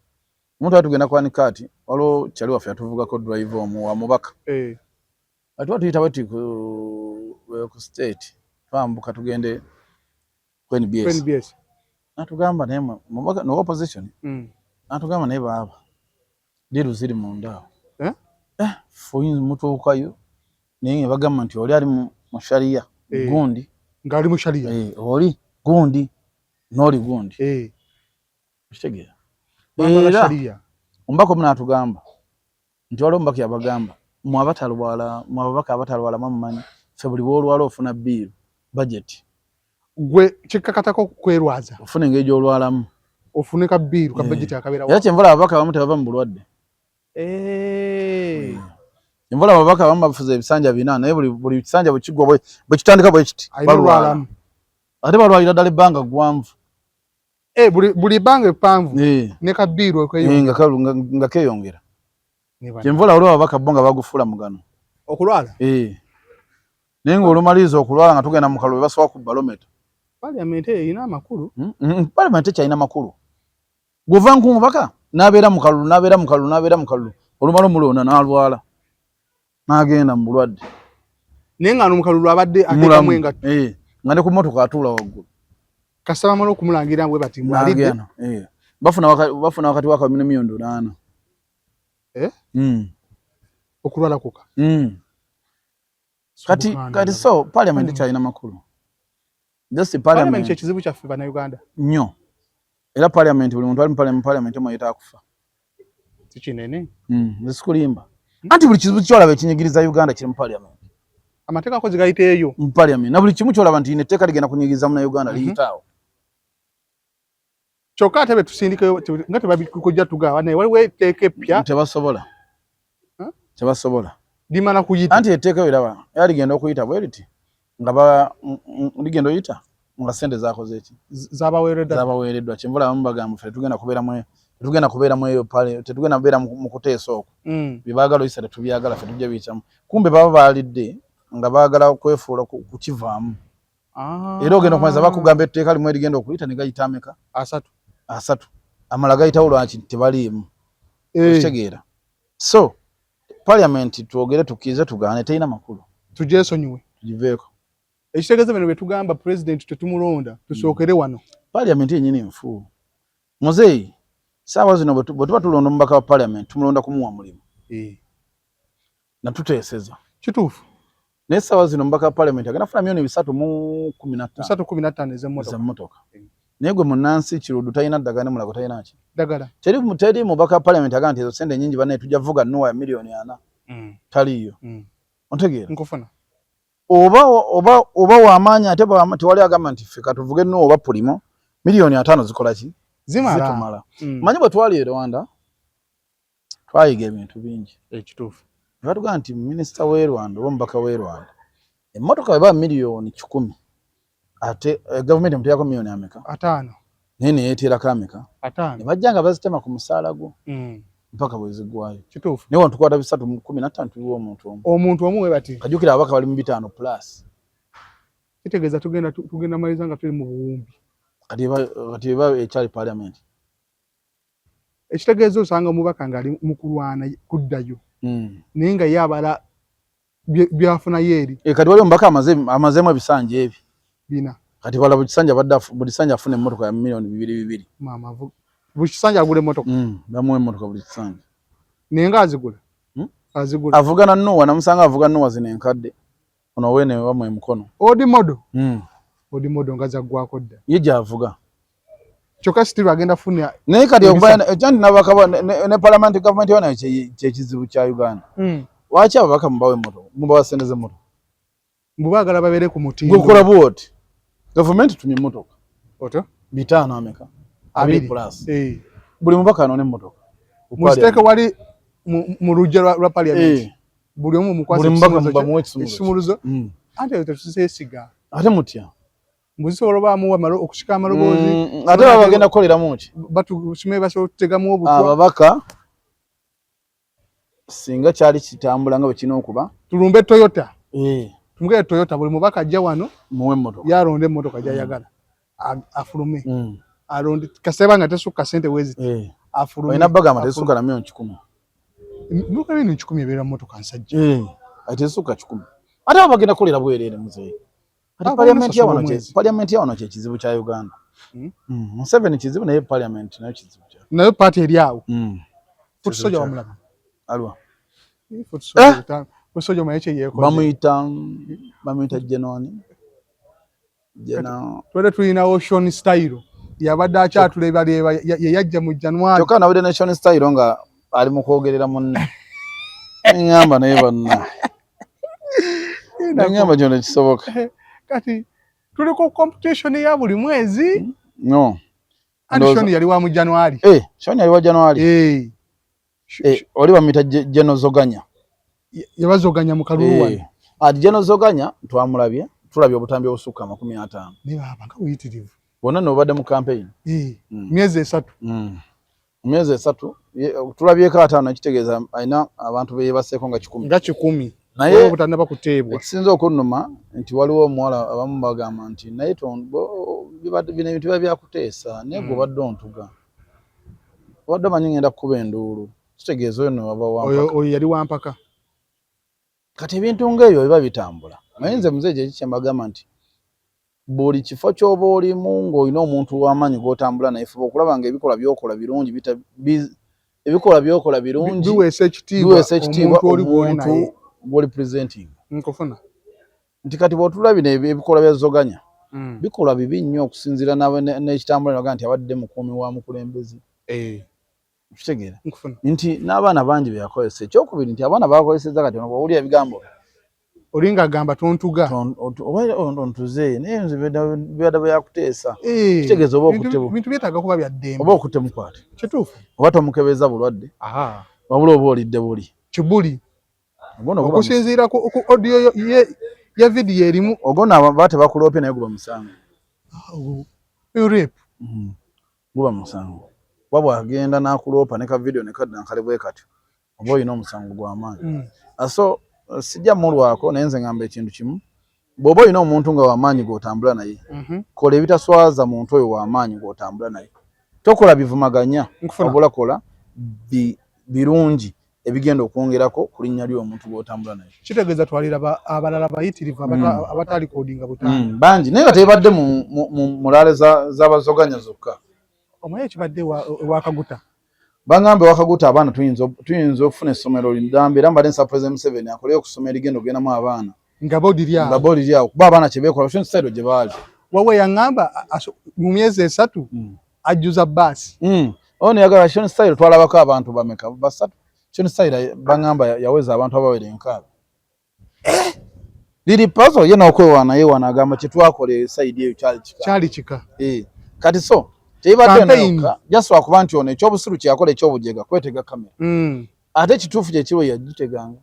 S1: omuntu ati tugenda kwanika ati waliwo kyali waffe yatuvugako drive omu wa mubaka ati watuyita bati ku state twambuka tugende ku NBS natugamba naye mubaka no opposition natugamba naye baaba diru ziri munda foyinza mutuukayo naye bagamba nti oli ali mu sharia gundi
S2: ngali mu sharia
S1: oli gundi noli gundi kitegeera era ombako mnatugamba nti waliwo mbaka yabagamba mwababaka abatalwala mamumanyi fe buli bwolwala ofuna biiru budget
S2: gwe kikkakatako kwerwaza
S1: ofuna engeri gyolwalamu
S2: ofune ka biiru ka budget akabeera
S1: era kyenvula ababaka abamu tebava mu bulwadde envula ababaka abamu bafuza ebisanja 4 naye buli kisanja bwekigwa bwe kitandika bwe kiti balwala ate balwalira ddala ebbanga ggwanvu
S2: buli bbanga eppanvu ne ka biiru
S1: nga keeyongera kyenvula olwo ababaka bo nga bagufuula mugano
S2: okulwala
S1: naye ng'olumaliza okulwala nga tugenda mu kalulu basobola ku balometa
S2: Parliament erina amakulu
S1: Parliament kyalina makulu gova nkubaka nabeera mu kalulu olumala omulonda n'alwala n'agenda mu bulwadde
S2: naye nga n'omukalulu abadde ateekamu engatto
S1: nga ne ku mmotoka atuula waggulu
S2: kasaba amala okumulangira bwe bati mwalidde
S1: bafuna wakati wa milioni 8
S2: okulwala kuka
S1: kati so Parliament kyalina makulu
S2: Parliament kyekizibu kyaffe bannayuganda
S1: nnyo era Parliament buli muntu ali mu Parliament mwayita akufa
S2: kikinene
S1: zisikulimba anti buli kizibu kyolaba ekinyigiriza Uganda kiri mu Parliament
S2: amateeka akozi gayiteeyo
S1: mu Parliament na buli kimu kyolaba nti etteeka ligenda kunyigiriza mu Uganda liyitaawo
S2: kyokka ate betusindikeyo nga tebabikujja tugawa naye waliwo etteeka eppya
S1: tebasobola
S2: limala kuyita
S1: anti etteeka eraba yaligenda okuyita bwe liti nga ligenda oyita nga sente zakoze eki zabaweereddwa kyenvula abamu bagamba ffe tetugenda kubeera mu eyo pale tetugenda kubeera mu kuteesa okwo byebaagala oyisa tetubyagala ffe tujja biyicamu kumbe baba baalidde nga baagala kwefuula kukivaamu era ogenda okumanyiza bakugamba etteeka limu erigenda okuyita ne gayita ameka 3 amala gayitawo lwaki tebaliimu okitegeera so Parliament twogere tukize tugaane terina makulu
S2: tugyesonyiwe
S1: tugiveeko
S2: ekitegeeza bino bye tugamba President tetumulonda tusookere wano
S1: Parliament yennyini nfu muzeeyi saawa zino bwe tuba tulonda omubaka wa Parliament tumulonda kumuwa mulimu natuteeseza
S2: kituufu
S1: naye saawa zino omubaka wa Parliament agenda funa milioni 315 ez'emmotoka naye gwe munnansi kirudu talina ddagala ne mulago talina ki
S2: ddagala
S1: teri mubaka wa Parliament agamba nti ezo sente nnyingi bannaye tujja vuga Noah ya milioni 4 taliiyo ontegeera
S2: nkufuna
S1: oba wamaanyi ate tewali agamba nti ffe katuvuge Noah oba Pulimo milioni 5 zikola ki zitumala manyi bwe twali e Rwanda twayiga ebintu bingi
S2: ekituufu
S1: batugamba nti minisita w'e Rwanda oba omubaka w'e Rwanda emmotoka eba milioni 10 ate gavumenti emuteerako milioni ameka
S2: 5
S1: naye neyeeteerako ameka
S2: 5
S1: ne bajja nga bazitema ku musaala gwo mpaka bwe ziggwayo
S2: kituufu
S1: naye wantukwata 315 tuliwo omuntu
S2: omu we bati
S1: kajjukira ababaka bali mu 5 plus
S2: kitegeeza tugenda maliza nga tuli mu buwumbi
S1: kati eba ekyali Parliament
S2: ekitegeeza osanga omubaka ng'ali mu kulwana kuddayo naye nga ye abala byafuna yeri
S1: kati wali mbaka amazemu ebisanja ebi
S2: bina
S1: kati wala bukisanja buli kisanja afune emmotoka ya milioni 2
S2: mama bukisanja agule emmotoka
S1: bamuwe emmotoka buli kisanja
S2: nenga azigula azigula
S1: avugana Nuwa namusanga avugana Nuwa zino enkadde ono wene bamwe mukono
S2: odi modo ngaza gwako dda
S1: yija avuga
S2: choka still agenda funya
S1: naye kati okuba janti nabakaba ne parliament government yona kyekizibu kya Uganda wacha ababaka mubawe emmotoka mubawa sente z'emmotoka
S2: mbubagala babere ku mutindo
S1: gukola bwoti government tumye emmotoka
S2: oto
S1: 5 ameka 2 plus buli mubaka anone emmotoka
S2: musteke wali mu rujja lwa parliament buli omu mukwasa ekisumuluzo ate tetusesiga
S1: ate mutya
S2: muzisobola bamuwa malo okushika amalogozi
S1: ate bagenda kukolera muki
S2: batu shime baso tegamu obutwa
S1: ababaka singa kyali kitambula nga bwekina okuba
S2: tulumbe Toyota tumugere Toyota buli mubaka ajja wano
S1: muwe emmotoka
S2: yaronde emmotoka jayagala afulume aronde kaseba nga tesuka sente wezi afulume
S1: ina baga matesuka na milioni 10
S2: nuka bino 10 ebera emmotoka nsajja
S1: atesuka 10 ate abagenda kukolera bwerere muzeyi ati parliament ya wano kyekizibu kya Uganda Museveni kizibu naye parliament nayo kizibu kya
S2: nayo party eriawo futusoja wamulaba
S1: alwa
S2: futusoja mayeche yeko
S1: bamuyita Jenoni
S2: twede tulina Ocean Style yabadde akyatuleba yajja mu January
S1: kyokka nawulira Nation Style nga ali mu kwogerera munne ngamba naye banna ngamba kyona kisoboka
S2: kati tuliko competition ya buli mwezi
S1: no
S2: Shoni yali wa mu January
S1: Shoni yali wa January oli bamita Jeno Zoganya
S2: yabazoganya mu kalulu wali
S1: ati Jeno Zoganya twamulabye tulabye obutambi obusuka 50
S2: niba abanga uyitirivu
S1: bonna no badde mu campaign
S2: myezi 3
S1: myezi 3 tulabye ka 5 nakitegeeza aina abantu beyebaseko nga 10 naye
S2: obutannaba kuteebwa
S1: ekisinza okunnuma nti waliwo omuwala abamu bagamba nti naye bibadde bino ebintu byakuteesa naye gwe obadde ontuga obadde omanyi ngenda kukuba enduulu kitegeeza oyo newaba wampaka
S2: oyo yali wampaka
S1: kati ebintu ng'ebyo biba bitambula naye nze muzeeyi kyembagamba nti buli kifo ky'oba olimu ng'olina omuntu w'amaanyi gw'otambula naye fuba okulaba nga ebikola by'okola birungi ebikola by'okola birungi
S2: biweesa ekitiibwa
S1: omuntu gw'oli presenting
S2: nkofuna
S1: nti kati bw'otula bino ebikola bya Zoganya bikola bibi nnyo okusinziira n'ekitambula naga nti abadde mukuumi wa mukulembeze kitegeera nti n'abaana bangi beyakozesa ekyokubiri nti abaana bakozeseza kati bw'owulira ebigambo
S2: olinga agamba tontuga
S1: ontuze naye nze bibadde byakuteesa kitegeeza oba
S2: bintu byetaaga kuba bya ddembe
S1: oba okutte mukwate
S2: kituufu
S1: oba tomukebeza bulwadde wabula oba olidde buli
S2: kibuli okusinziira ku audio ya video erimu
S1: ogona bate bakulopye naye guba musango
S2: rape
S1: guba musango wabwa agenda n'akulopa ne ka video ne kadda nkalebwe kati oba olina omusango gw'amaanyi aso sijja mulwako naye nze ngamba ekintu kimu bw'oba olina omuntu nga w'amaanyi gw'otambula naye kola ebitaswaza muntu oyo w'amaanyi gw'otambula naye tokola bivumaganya wabula kola birungi ebigenda okwongerako ku linnya ly'omuntu gw'otambula naye
S2: kitegeeza twalira abalala bayitirivu abatali kodinga butaano
S1: bangi naye nga tebadde mu laale z'abazoganya zokka
S2: omanyi ekibadde wakaguta
S1: bangambe wakaguta abaana tuyinza okufuna essomero lidambe era mbadde nsaba President Museveni akoleyo ku ssomero ligenda okugendamu abaana
S2: nga bodi lyawo
S1: kuba abaana kye beekola Ocean Style gye baali
S2: wawe yaŋŋamba mu myezi 3 ajjuza bbaasi
S1: ono yagala Ocean Style twalabako abantu bameka basatu Ocean Style baŋŋamba yaweza abantu abawera 6 liri pazo ye n'okwewaana yewaana agamba kye twakola sayidi eyo
S2: kyali kika
S1: kati so tebadde jaswa kuba nti ono ekyobusiru kyakola ekyobujega kwetega kamera ate ekituufu kye kiwe yagiteganga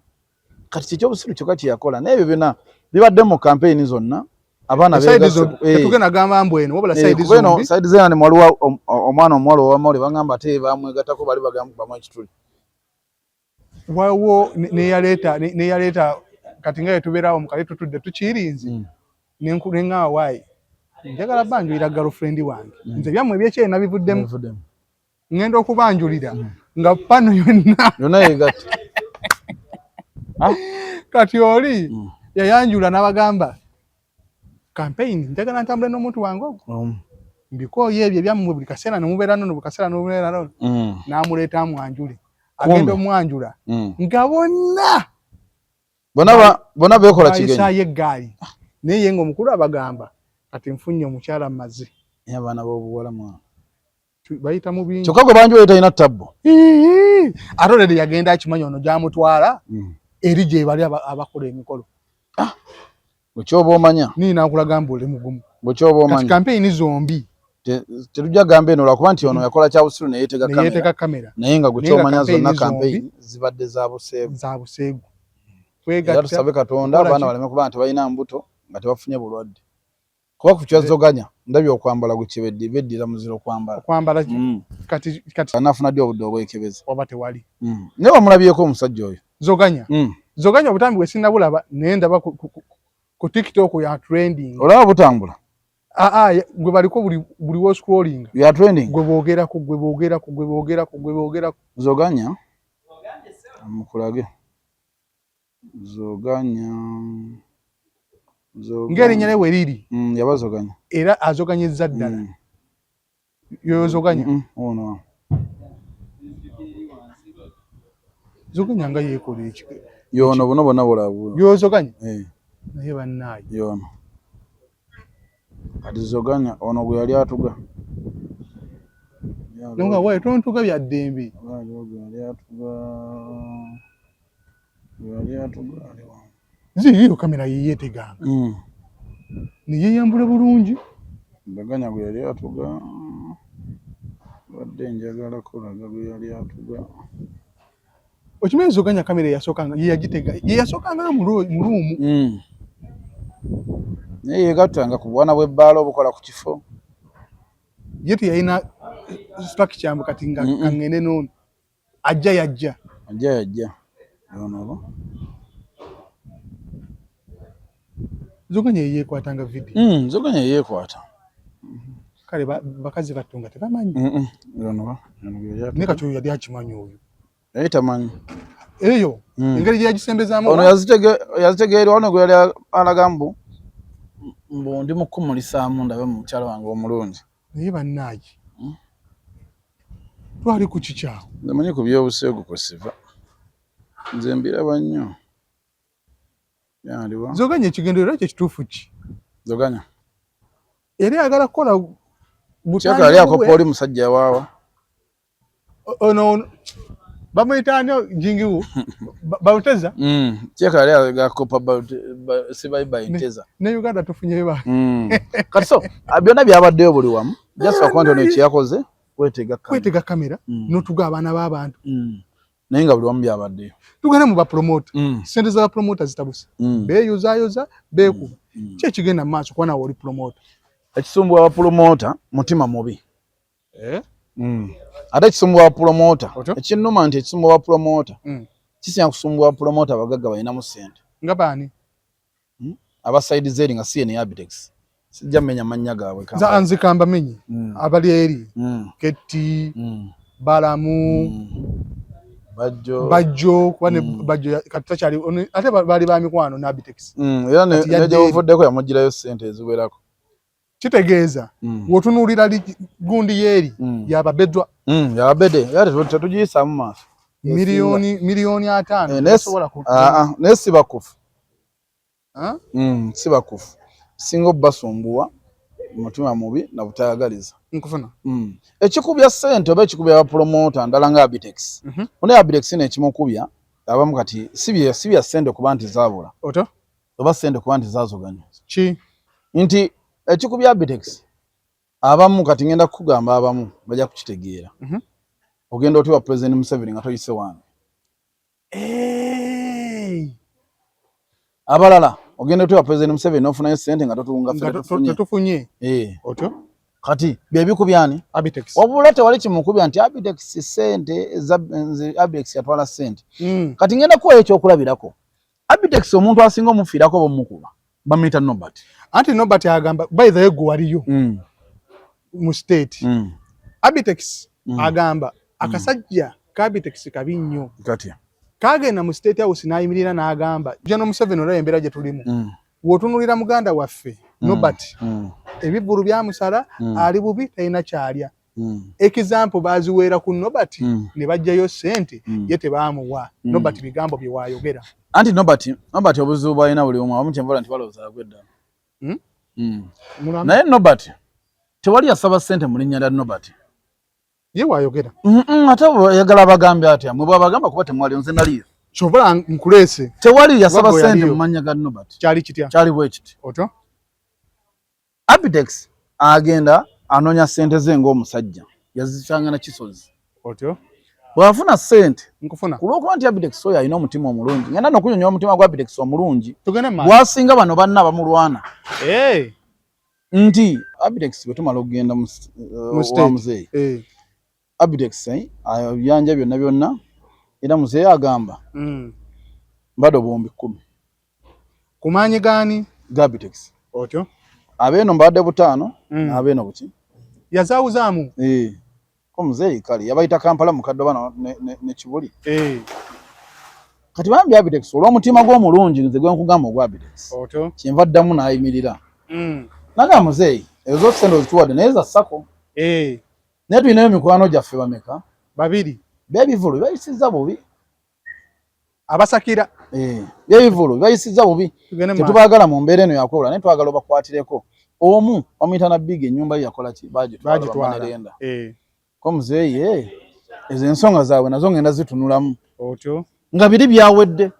S1: kati ekyobusiru kyokka kyeyakola naye ebyo byonna bibadde mu kampeyini zonna abaana
S2: tugenda gamba mbweno wabula
S1: sayidi zena mwaliwo omwana omuwala owamawule bagamba ate bamwegattako bali bagamba bamu ekituli
S2: wawo neyaleeta kati nga yetubeerawo mukali tutudde tukirinzi neŋŋawa waayi njagala banjulira girlfriend wange nze byammwe ebyekyeri nabivuddemu ngenda okubanjulira nga pano yonna
S1: yegatta
S2: kati oli yayanjula n'abagamba campaign njagala ntambule n'omuntu wange ogwo mbikoye ebyo byammwe buli kaseera nemubeera nono buli kaseera nemubeera nono n'amuleeta amwanjule agenda omwanjula nga
S1: bonna beekola kigenyi
S2: ayisaayo eggaali naye ye ng'omukulu abagamba kati nfunye omukyala mmaze
S1: abaana b'obuwala mwana
S2: bayita mu bingi
S1: kyokka gwe banjula talina ttabbo
S2: ate oledi yagenda akimanya ono gyamutwala eri gye bali abakola emikolo
S1: bwekyoba omanya
S2: ninakulaga mbu oli mugumu
S1: bwekyoba omanya
S2: kati kampeyini zombi
S1: terujja gamba eno lwakuba nti ono yakola kya busiru neyeetega
S2: kamera
S1: naye nga gwekyomanya zonna kampeyini zibadde za buseegu era tusabe Katonda abaana baleme kuba nti balina mbuto nga tebafunye bulwadde kuba ku kyazoganya ndabye okwambala gwe beddira muziro kwambala
S2: kati
S1: anafuna ddi obudde obwekebeza
S2: oba tewali
S1: naye wamulabyeko omusajja oyo
S2: zoganya obutambi bwe sinnabulaba naye ndaba ku TikTok ya trending
S1: olaba butambula
S2: gwe baliko buli wo scrolling
S1: ya trending
S2: gwe boogerako
S1: zoganya amukulage zoganya
S2: ng'erinnya lye weriri
S1: yabazoganya
S2: era azoganyizza ddala yoyo zoganya
S1: ono
S2: zoganya nga yeekola eki
S1: yono buno bonna bulabu
S2: yoyo zoganya naye bannaayo
S1: yono kati zoganya ono gwe yali atuga
S2: nonga wayi tontuga bya ddembe
S1: yali atuga
S2: ziyo kamera yeyeeteganga neyeyambula bulungi
S1: zoganya gwe yali atuga wadde njagala kolaga gwe yali atuga
S2: okimanyi zoganya kamera yasookanga yeyasookangayo mu luumu
S1: naye yegattanga ku bwana bw'ebbaala obukola ku kifo
S2: ye teyalina structure mbu kati nga kaŋŋene noono yajja
S1: yono oba
S2: zoganya yeyeekwatanga vidiyo
S1: zoganya yeyeekwata
S2: kale bakazi battunga tebamanyi naye kati oyo yali akimanyi oyo
S1: naye tamanyi
S2: eyo engeri gye yagisembezaamu
S1: ono yazitegeerwa ono gwe yali alaga mbu ndi mukumulisaamu ndabe mu mukyala wange omulungi
S2: naye bannaagi twali ku kikyawo
S1: nzemanyi ku byobuseegu kusiva nze mbiraba nnyo yandiwa
S2: zoganya ekigendererwa kye kituufu ki
S1: zoganya
S2: yali ayagala kukola
S1: kyeka yali akopa oli musajja waawa
S2: ono bamuyita ani jingiwu Balteza
S1: kyeka yali akopa sibayiteza
S2: ne Uganda tufunyeyo ba
S1: kati so byonna byabaddeyo buli wamu just akwanta n'ekiyakoze
S2: kwetega kamera n'otuga abaana b'abantu
S1: naye nga buli wamu byabaddeyo
S2: tugende mu bapromota sente za bapromota zitabuse beeyozaayoza beekuba ki ekigenda mu maaso kuba nawe oli promota
S1: ekisumbuwa abapromota mutima mubi ate ekisumbuwa abapromota ekinnuma nti ekisumbuwa abapromota kisinga kusumbuwa abapromota abagagga balinamu ssente
S2: nga baani
S1: abasaidi zeeri nga siye ne Abitex sijja mmenya mannya gaabwe
S2: nzikamba menye abali eri Ketti Balamu Bajjo kuba ne Bajjo kati takyali ate baali ba mikwano ne Abitex
S1: era negyebuvuddeko yamugirayo ssente eziwerako
S2: kitegeeza wotunuulira gundi yeeri yababeddwa
S1: yababedde era tetugiyisaamu maaso
S2: miliyoni 5
S1: naye si bakufu si bakufu singa obbasumbuwa mutima mubi na butayagaliza
S2: nkufuna
S1: ekikubya ssente oba ekikubya abapromota ndala nga Abitex naye Abitex nekimukubya abamu kati si bya ssente kuba nti zaabula oba ssente kuba nti zaazoganya nti ekikubya Abitex abamu kati ngenda kukugamba abamu bajja kukitegeera ogenda oti wa President Museveni nga toyise wange abalala ogenda oti wa President Museveni n'ofunayo ssente nga totunga
S2: tetufunye
S1: kati byebikubyani
S2: Abitex
S1: wabula tewali kimukubya nti Abitex ssente Abitex yatwala ssente kati ngenda kuwa ekyokulabirako Abitex omuntu asinga omufiirako bomukuba bamuyita Nobert
S2: anti Nobert agamba by the way gwe waliyo mu state Abitex agamba akasajja ka Abitex kabi nnyo
S1: kati
S2: kagenda mu State House n'ayimirira n'agamba General Museveni olaba embeera gye tulimu w'otunuulira muganda waffe Nobert ebivvulu byamusala ali bubi talina kyalya example baziweera ku Nobert ne bajjayo ssente ye tebaamuwa Nobert bigambo bye waayogera
S1: anti Nobert obuzibu bwalina buli omu abamu kyenvala nti balowooza agwedda naye Nobert tewali asaba ssente mu linnya lya Nobert
S2: ye waayogera
S1: ate oyagala abagambe atya mwe bwabagamba kuba temwali nze naliyo
S2: kyovala nkuleese
S1: tewali yasaba ssente mu mannya ga Nobert
S2: kyali kitya
S1: kyali bwe kiti
S2: oto
S1: Abitex agenda anonya ssente ze ng'omusajja yazisanga na Kisozi
S2: otyo
S1: bw'afuna ssente
S2: nkufuna
S1: kulwokuba nti Abitex oyo alina omutima omulungi ngenda n'okunyonyola omutima gwa Abitex omulungi
S2: tugende maaso
S1: bw'asinga bano banna abamulwana
S2: hey
S1: nti Abitex bwe tumala okugenda wa muzeeyi Abitex ayanja byonna byonna era muzeeyi agamba bado buwumbi 10
S2: kumaanyi gaani
S1: ga Abitex
S2: otyo
S1: abeeno mbadde butaano n'abeeno buki
S2: yazaawuzaamu
S1: ko muzeeyi kale yabayita Kampala mukadde bano ne Kibuli kati bambi Abitex olw'omutima gw'omulungi nze gwe nkugamba ogwa Abitex
S2: otyo
S1: kyenva ddamu n'ayimirira naga muzeeyi ezo ssente ozituwadde naye za ssako naye tulinayo mikwano gyaffe bameka
S2: 2
S1: byebivulu bayisizza bubi
S2: abasakira
S1: byebivulu bayisizza bubi tetubaagala mu mbeera eno yakola naye twagala obakwatireko omu omuyita na Big ennyumba ye yakola ki bagitwala ko muzeeyi ezo ensonga zaabwe nazo ngenda zitunulamu
S2: otyo
S1: nga biri byawedde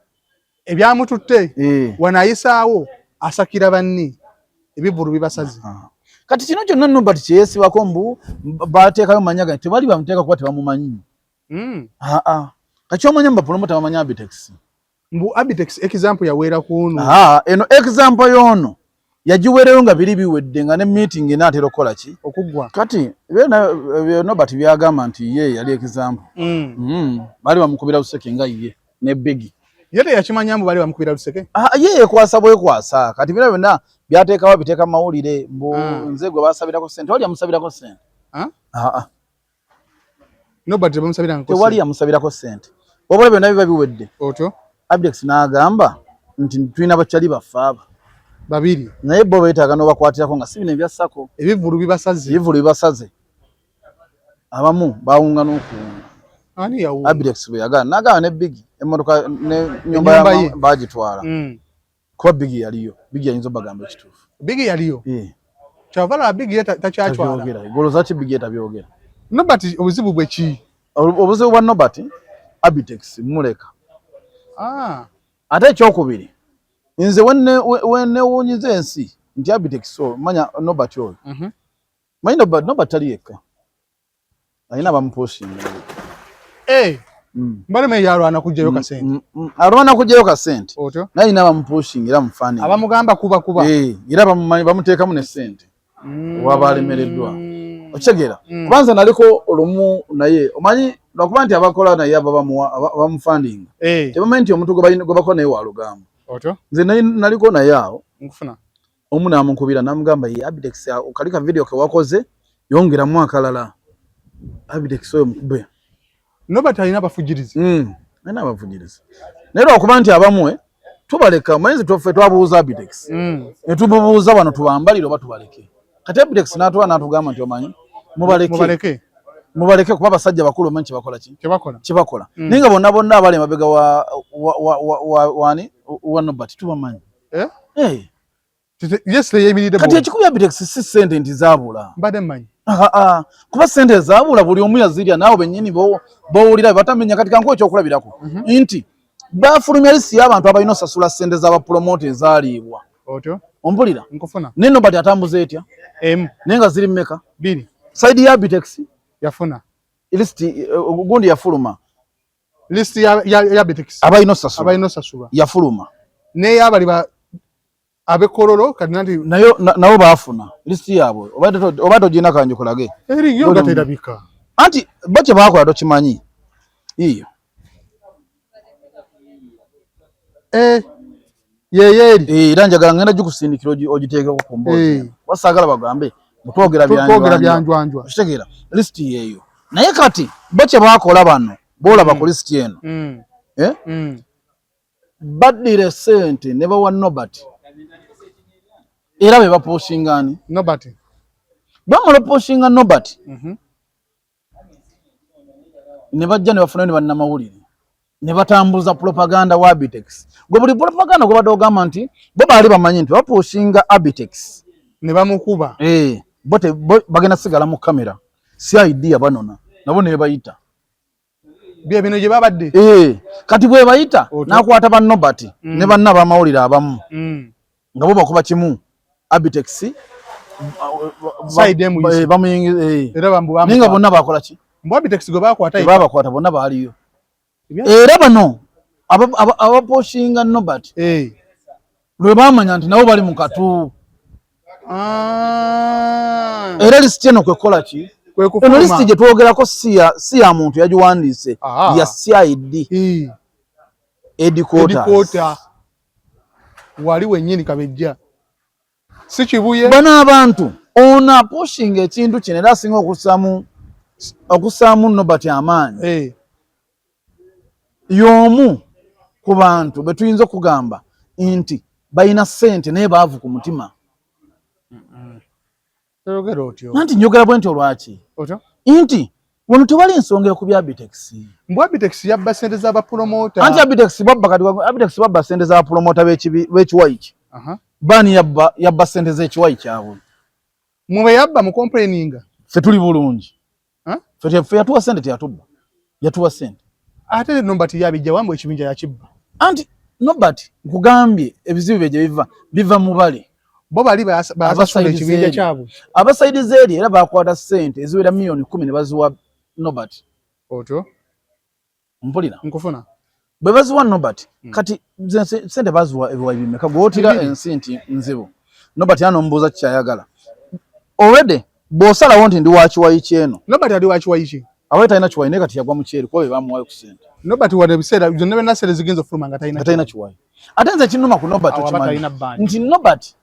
S2: ebyamututte wanayisaawo asakira banni ebivulu bibasazi
S1: kati kino kyonna Nobert kyeyesibako mbu bateekayo manya gani tebali bamuteeka kuba tebamumanyi kati omanya mbapromota bamanya Abitex
S2: mbu Abitex example yaweera kuno
S1: eno example yono yagiweereyo nga biri biwedde nga ne meeting enaatera okukola ki
S2: okuggwa
S1: kati Nobert byagamba nti ye yali example baali bamukubira luseke nga ye ne Big
S2: ye teyakimanya mbu baali bamukubira luseke
S1: ye yekwasa bwekwasa kati bino byonna byateekawo biteeka mawulire mbu nze gwe baasabirako ssente tewali yamusabirako ssente
S2: Nobert tebamusabirako
S1: tewali yamusabirako ssente wabula byonna biba biwedde
S2: otyo
S1: Abitex n'agamba nti tulina bakyali baffe aba
S2: 2
S1: naye bo beetaaga n'obakwatirako nga si bino ebyassako
S2: ebivulu
S1: bibasaze abamu baawunga n'okuwunga Abitex bwe yagala n'agamba ne Big emmotoka n'ennyumba baagitwala kuba Big yaliyo Big yayinza obagamba ekituufu
S2: Big yaliyo kyavala Big ye takyatwala
S1: golo zaki Big ye tabyogera
S2: Nobert obuzibu bwe ki
S1: obuzibu bwa Nobert Abitex muleka ate ekyokubiri nze wenewuunyiza ensi nti Abitex manya Nobert oyo manyi Nobert tali yekka alina bamuposhinga
S2: mbaleme yalwana kujjayo kasente
S1: alwana kujjayo kasente
S2: otyo
S1: naye alina bamuposhinga era mufaani
S2: abamugamba kuba
S1: era bamuteekamu ne ssente waba alemereddwa okitegeera kubanza naliko olumu naye omanyi lwakuba nti abakola naye abamufandinga tebamanyi nti omuntu gwe bakola naye walugamba nze naliko naye awo omu n'amukubira n'amugamba ye Abitex kalika video ke wakoze yongeramu akalala Abitex oyo mukube
S2: Nobert alina abafujirizi
S1: alina abafujirizi naye lwakuba nti abamwe tubaleka omanyi nze twaffe twabuuza Abitex ne tumubuuza bano tubambalire oba tubaleke kati Abitex n'atwala n'atugamba nti omanyi mubaleke kuba abasajja bakulu omanyi kyebakola naye nga bonna abali emabega wa Nobert tubamanyi kati ekikubya Abitex si ssente nti zaabula
S2: mbadde mmanyi
S1: kuba ssente zaabula buli omu yazirya naawe bennyini bowulira batamenya kati kankuwa ekyokulabirako nti bafulumya lisi y'abantu abalina osasula ssente z'abapromota ezaaliibwa ompulira naye Nobert atambuza etya naye nga ziri mmeka saidi ya Abitex
S2: yafuna
S1: listi gundi yafuluma
S2: listi ya Abitex
S1: abalina osasula yafuluma
S2: naye abali abekololo kati nanti
S1: nabo baafuna listi yaabwe oba togina kanju kulage
S2: eriyo gaterabika
S1: anti bakye bakola tokimanyi iyo
S2: yeyeri
S1: era njagala ngenda gikusindikira ogiteekeko ku mboozi wasaagala bagambe mutwogera byanjwanjwa kitegeera listi yeeyo naye kati bakye bakola bano boolaba ku listi eno baddira sente ne bawa Nobert era be baposhingani
S2: Nobert
S1: bamala poshinga Nobert ne bajja ne bafuna ne bannamawulire ne batambuza propaganda wa Abitex gwe buli propaganda gwe badogamba nti bo baali bamanyi nti baposhinga Abitex
S2: ne bamukuba
S1: bote bagenda sigala mu kamera si idea banona nabo ne bayita
S2: bye bino je babadde
S1: kati bwe bayita nakwata ba Nobert ne banna bamawulire abamu nga bo bakuba kimu Abitex
S2: side emu
S1: bamuyingi
S2: era bambu
S1: ninga bonna bakola ki
S2: mbo Abitex go bakwata
S1: babakwata bonna baaliyo era bano abaposhinga Nobert lwe bamanya nti nabo bali mu katu era lisiti eno kwekola ki eno lisiti gye twogerako si ya muntu yagiwandiise ya CID headquarters
S2: wali wennyini kabejja si kibuye
S1: bana abantu ono aposhinga ekintu kino era asinga okusaamu Nobert amaanyi y'omu ku bantu be tuyinza okugamba nti balina ssente naye baavu ku mutima nanti njogera bwe nti olwaki nti wano tewali ensonga ekubya Abitex
S2: mbu Abitex yabba ssente z'abapromota
S1: anti Abitex babba ssente z'abapromota b'ekiwaiki baani yabba ssente z'ekiwayi kyabwe
S2: mwe yabba mu complaininga
S1: ffe tuli bulungi ffe yatuwa ssente teyatubba yatuwa ssente
S2: ate Nobert yabijja wambu ekibinja yakibba
S1: anti Nobert nkugambye ebizibu bye gye biva mu bale
S2: bo bali basasula ekibinja kyabwe
S1: abasaidize eri era bakwata ssente eziwera miliyoni 10 ne baziwa Nobert mpulira
S2: nkufuna
S1: bwe baziwa Nobert kati ssente baziwa ebiwayi bimeka gwotira ensi nti nzibu Nobert yanombuuza kikyayagala already bw'osalawo nti ndi wa kiwayi kyeno
S2: Nobert ali wa kiwayi ki
S1: abaye talina kiwayi naye kati yagwa mu kyeri kuba be bamuwayo ku ssente
S2: Nobert wadde biseera byonna byonna ssente zigenza okufuluma nga
S1: talina kiwayi ate nze kinnuma ku Nobert okimanyi nti Nobert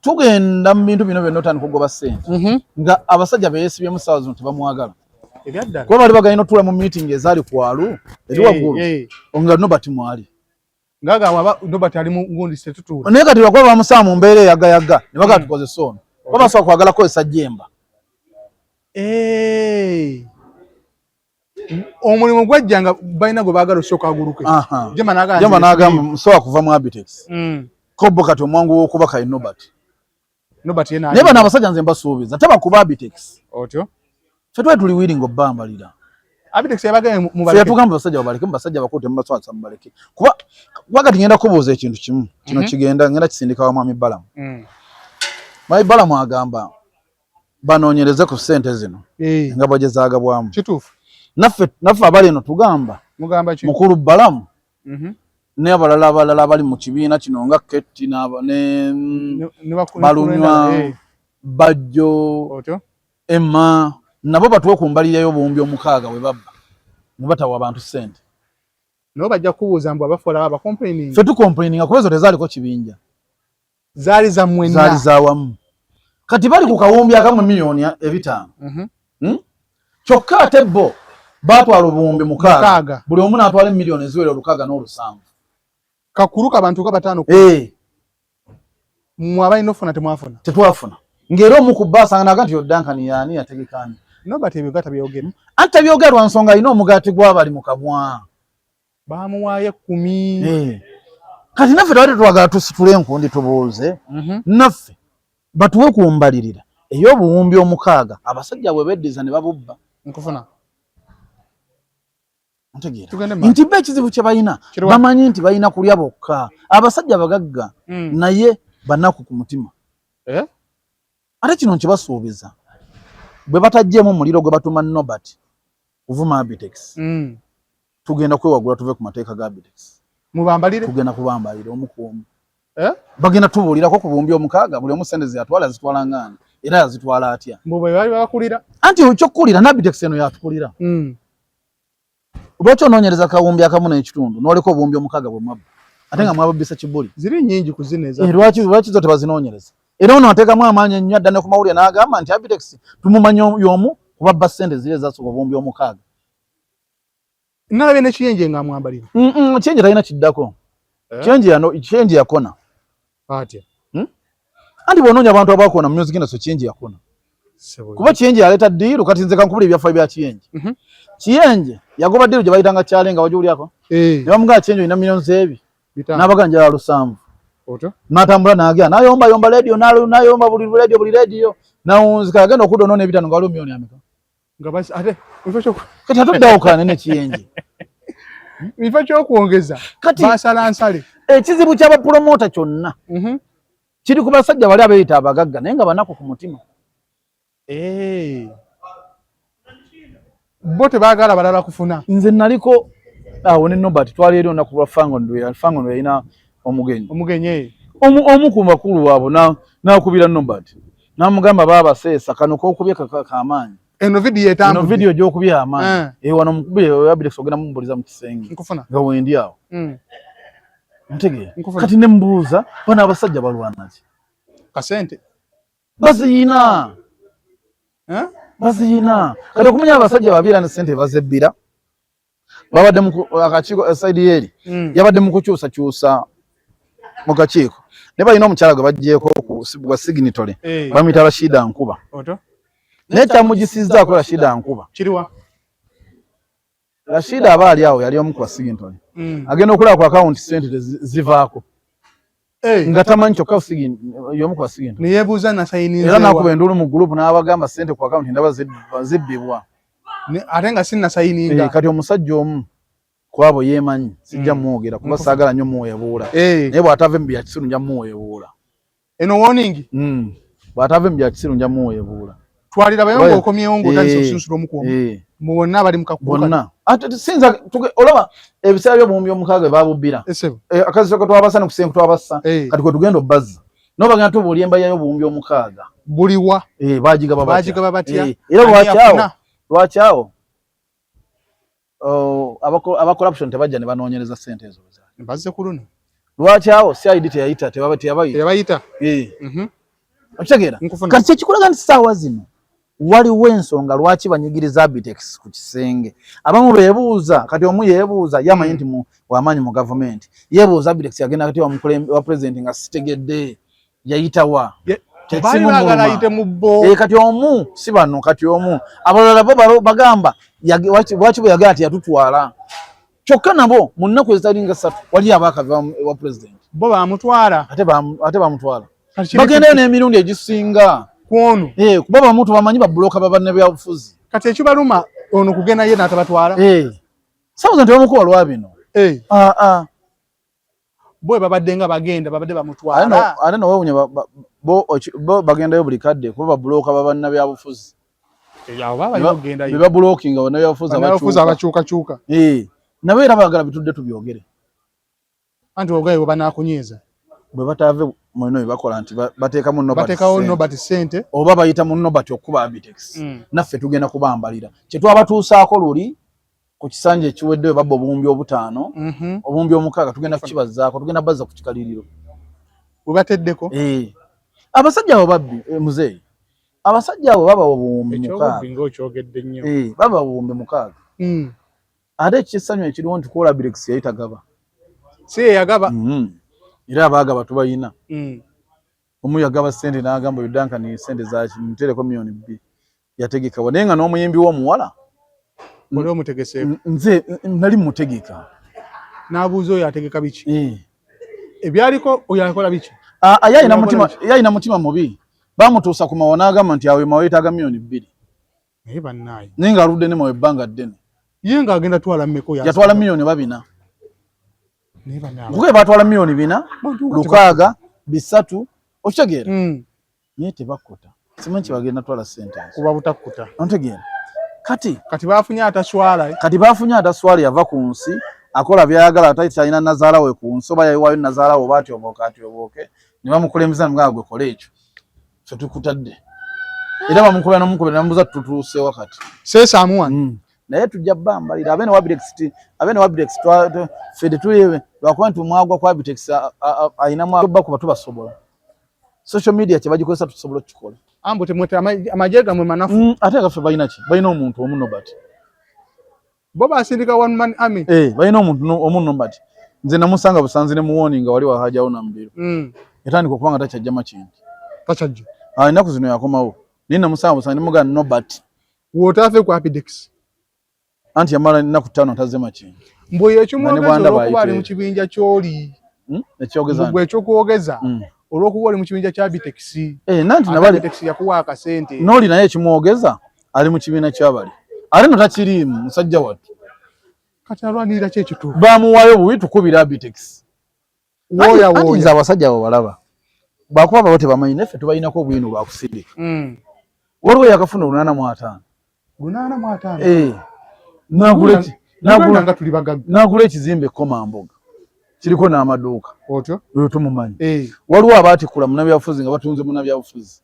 S1: tugenda mu bintu bino byonna otandika okugoba ssente nga abasajja beyeesibyemu ssaawa zino tebamwagala kuba bali bagenda otuula mu meeting ezaali ku walu eri waggulu nga Nobert mwali
S2: ngagamba Nobert ali mu ngundi setutuula
S1: naye kati lwakuba bamusaa mu mbeera eyagayaga ne bagala tukozesa ono kuba basobola kwagala kozesa jjemba
S2: omulimu gwajjanga balina gwe baagala osooka aguluke
S1: jemba n'agamba musobola kuva mu Abitex kobbo kati omwangu w'okubaka ye Nobert naye bano abasajja nze mbasuubiza tebakuba Abitex ffe twali tuli wiringa obbambalira
S2: Abitex yabagaye mu
S1: baleke yatugamba basajja babaleke mu basajja bakulu temubatwasa mu baleke kuba kati ngenda kubuuza ekintu kimu kino kigenda ngenda kisindika wa Mwami Balamu Mwami Balamu agamba banoonyereze ku ssente zino nga bwe zaagabwamu
S2: kituufu
S1: naffe abali eno tugamba mukulu Balamu ne abalala abali mu kibiina kino nga Ketti Balunywa Bajjo Emma nabo batuwe kumbalirayo obuwumbi 6 we babba ne batawa abantu ssente
S2: nabo bajja kubuuza mbu abafola aba complaining
S1: ffe tukomplaininga kuba ezo tezaaliko kibinja
S2: zaali za mwenna
S1: zaali zawamu kati bali ku kawumbi akamu miliyoni 5 kyokka ate bo batwala obuwumbi 6 buli omu n'atwala miliyoni eziwera 607
S2: kakuluka abantu ka 5 mwabalina ofuna temwafuna
S1: tetwafuna ng'era omu ku bbaasa naga nti Duncan yaani yategekani
S2: Nobert ebyogata byogera
S1: ate byogerwa nsonga alina omugaati gw'abali mu kamwa
S2: bamuwaayo 10
S1: kati naffe twali twagala tusitule enkundi tubuuze naffe batuwe kumbalirira ey'obuwumbi 6 abasajja bwe beddiza ne babubba
S2: nkufuna
S1: nti be ekizibu kye balina bamanyi nti balina kulya bokka abasajja bagagga naye bannaku ku mutima ate kino nkibasuubiza bwe batajjeemu omuliro gwe batuma Nobert kuvuma Abitex tugenda kwewagula tuve ku mateeka ga Abitex tugenda kubambalira omu ku omu bagenda tubuulirako ku buwumbi 6 buli omu ssente zeyatwala zitwala ngani era yazitwala atya anti ekyokkulira n'Abitex eno yatukulira lwaki onoonyereza kawumbi akamu n'ekitundu n'oleka obuwumbi 6 bwe mwabba ate nga mwababbisa kibuli
S2: ziri nnyingi ku zino eza
S1: lwaki zo tebazinoonyereza era ono ateekamu amaanyi ennyo adda ne ku mawulire n'agamba nti Abitex tumumanyi y'omu kubabba ssente ziri ezasooka obuwumbi 6
S2: Nalabye ne Kiyenje nga mwambalira.
S1: Kiyenje talina kiddako. Kiyenje yakona.
S2: Atya.
S1: Anti bw'onoonya abantu abaakona mu music industry Kiyenje yakona. Kuba Kiyenje yaleeta ddiiru kati nze kankubula ebyafaayo bya Kiyenje. Kiyenje yagoba ddiiru gye bayitanga kyalenga wajuulyako. Ne bamugamba Kiyenje olina millions ebi. N'abaganja lusanvu. N'atambula n'agenda n'ayombayomba radio n'ayomba buli radio n'awunzika agenda okudonoona ebitano nga waliwo millioni ameka.
S2: Nga basi ate
S1: kati atuddawo ne Kiyenje.
S2: Bifa ky'okwongeza basala nsale.
S1: Ekizibu ky'abapromota kyonna kiri ku basajja bali abeeyita abagagga naye nga banaku ku mutima.
S2: Bo tebaagala balala kufuna.
S1: Nze naliko awo ne Nobert twali eri olunaku lwa Fangondo yalina omugenyi omu ku bakulu waabo n'akubira Nobert n'amugamba baaba seesa kano k'okubye k'amaanyi.
S2: Eno video etambudde.
S1: Eno video gy'okubya amaanyi. Wano mukubye Abirex ogenda mumubuliza mu kisenge. Nga wendi awo. Ntegeye. Kati ne mbuuza bano abasajja balwana ki?
S2: Kasente.
S1: Baziyina. Baziyina. Kati okumanya abasajja babira ne sente bazebbira. Babadde mu akakiiko side eri. Yabadde mu kukyusa mu kakiiko. Ne balina omukyala gwe bajjeeko gwa signatory. Bamuyita Rashida Nkuba. Necha mujisiza ko Rashida Nkuba.
S2: Kiriwa.
S1: Rashida abali awo yali omu kwa signatory. Agenda okula ku account sente zivaako. Nga tamanyi kyokka yomu kwa signatory.
S2: Ne yebuuza na sayini
S1: era nakuba endulu mu group n'abagamba sente ku account ndaba zibbibwa.
S2: Ate nga sinna sayininga.
S1: Kati omusajja omu kwabo yemanyi sijja mwogera kuba saagala nnyo muweebuula. Naye bw'atava mu bya kisiru nja muweebuula.
S2: Eno warning?
S1: Bw'atava mu bya kisiru nja muweebuula.
S2: Twalira bayongo okomyewo ng'otandise okusunsula omukuomu. Bonna bali mu kakubo.
S1: Bonna. Ate sinza olaba ebiseera by'obuwumbi omukaaga baabubbira. Akazito ke twabasa ne kusenku twabassa. Kati kwe tugenda obbazza. N'oba bagenda tubuulya embalya y'obuwumbi omukaaga.
S2: Buliwa.
S1: Baagigaba
S2: batya.
S1: Era lwaki awo aba corruption tebajja ne banoonyereza ssente ezo.
S2: Bazze ku luno.
S1: Lwaki awo CID teyayita teyabayita. Okitegeera? Kati kyekikulaga nti ssaawa zino waliwo ensonga lwaki banyigiriza Abitex ku kisenge. Abamu beebuuza kati omu yeebuuza yamanyi nti w'amaanyi mu gavumenti. Yeebuuza Abitex yagenda kati wa president nga sitegedde yayitawa. Kati omu si bano kati omu abalala bo bagamba lwaki bwe yagala ati yatutwala. Kyokka nabo mu nnaku ezitalinga 3 wali abaakava wa president.
S2: Bo bamutwala.
S1: Ate bamutwala. Bagendayo n'emirundi egisinga.
S2: Kwono.
S1: Kuba bamuntu bamanyi babulooka babanne byabufuzi.
S2: Kati ekibaluma ono kugenda ye n'atabatwala.
S1: Sawuza nti bamukuba lwa bino.
S2: Bwe babadde nga bagenda babadde bamutwala.
S1: Ate nowewunya bo bagendayo buli kadde kuba babulooka babanne byabufuzi. Be babulookinga banne byabufuzi
S2: abakyukakyuka.
S1: Nabo era baagala bitudde tubyogere.
S2: Anti ogaye bwe banaakunyiiza.
S1: Bwe batave muno bakola nti bateekamu
S2: Nobert sente
S1: oba bayita mu Nobert okuba Abitex. Naffe tugenda kubambalira. Kye twabatuusaako luli ku kisanja ekiweddeyo babba obuwumbi obutaano, obuwumbi omukaaga tugenda kukibazaako, tugenda bazza ku kikaliriro.
S2: Bwe bateddeko?
S1: Abasajja abo babbi muzeeyi. Abasajja abo baba obuwumbi mukaaga. Baba obuwumbi mukaaga. Ate ekissanyu ekiriwo nti kola Abitex yayita gaba.
S2: Si yagaba.
S1: Era abaagaba tubayina. Omu yagaba ssente n'agamba oyo Duncan ssente zaki mutereko million 2 yategeka naye nga n'omuyimbi w'omuwala
S2: oli omutegeseeko.
S1: Nze nali mutegeka.
S2: N'abuuza oyo ategeka biki? Ebyaliko oyo akola biki?
S1: Yalina mutima mubi. Bamutuusa ku mawa n'agamba nti awo mawa yeetaaga million 2.
S2: Naye bannaayi.
S1: Naye ng'aludde ne mawa ebbanga ddene.
S2: Ye ng'agenda twala mmeko
S1: yatwala million 2. Kuke batwala million 4, lukaaga, 3, okitegeera. Naye tebakkuta. Simanyi kye bagenda twala ssente.
S2: Kuba butakkuta.
S1: Ontegeera. Kati
S2: baafunye ataswala.
S1: Kati baafunye ataswala yava ku nsi, akola byayagala atayina nazaala we ku nsi, oba yayiwayo nazaala we atyoboke. Ne bamukulembeza nga gwe kola ekyo. Ffe tukutadde. Era bamukubira n'omukubira n'amubuuza tutuuse wakati.
S2: Seesaamuwa.
S1: Naye tujja bambalira abene Abitex ffe tetuliwe lwakuba nti omwagwa kwa Abitex ayinamu abakuba tubasobola. Social media kye bagikozesa tusobola okukikola.
S2: Ambo temwete amajje gamwe manafu.
S1: Ate gaffe balina ki? Balina omuntu omu Nobert.
S2: bo basindika one man army
S1: balina omuntu mbati nze namusanga Busanzi ne muwoni nga wali wahajawo nambiro etandika okubanga takyajja makindi
S2: tachajja
S1: ennaku zino yakomawo naye namusanga Busanzi muga nobati
S2: wotafe ku Apidex
S1: anti yamala ennaku 5 taze makindi
S2: mbuye ekimwogeza olwokuba ali mu kibinja kyoli
S1: ekyogeza
S2: gwe ekyokwogeza olwokuba ali mu kibinja kya Apidex
S1: nanti nabali
S2: Apidex yakuwa akasente
S1: noli naye ekimwogeza ali mu kibiina kyabali ate no takirimu musajja wattu
S2: kati alwanirira kye kitu
S1: bamuwayo buwi tukubira Apidex
S2: woya
S1: nza abasajja abo balaba bakuba babo tebamanyi neffe tubalinako obwino bwa kusirika waliwo yakafuna
S2: 85
S1: nagula ekizimbe Komamboga kiriko n'amaduuka
S2: otyo
S1: oyo tumumanyi waliwo abaatikula munabyabufuzi nga batunze munabyabufuzi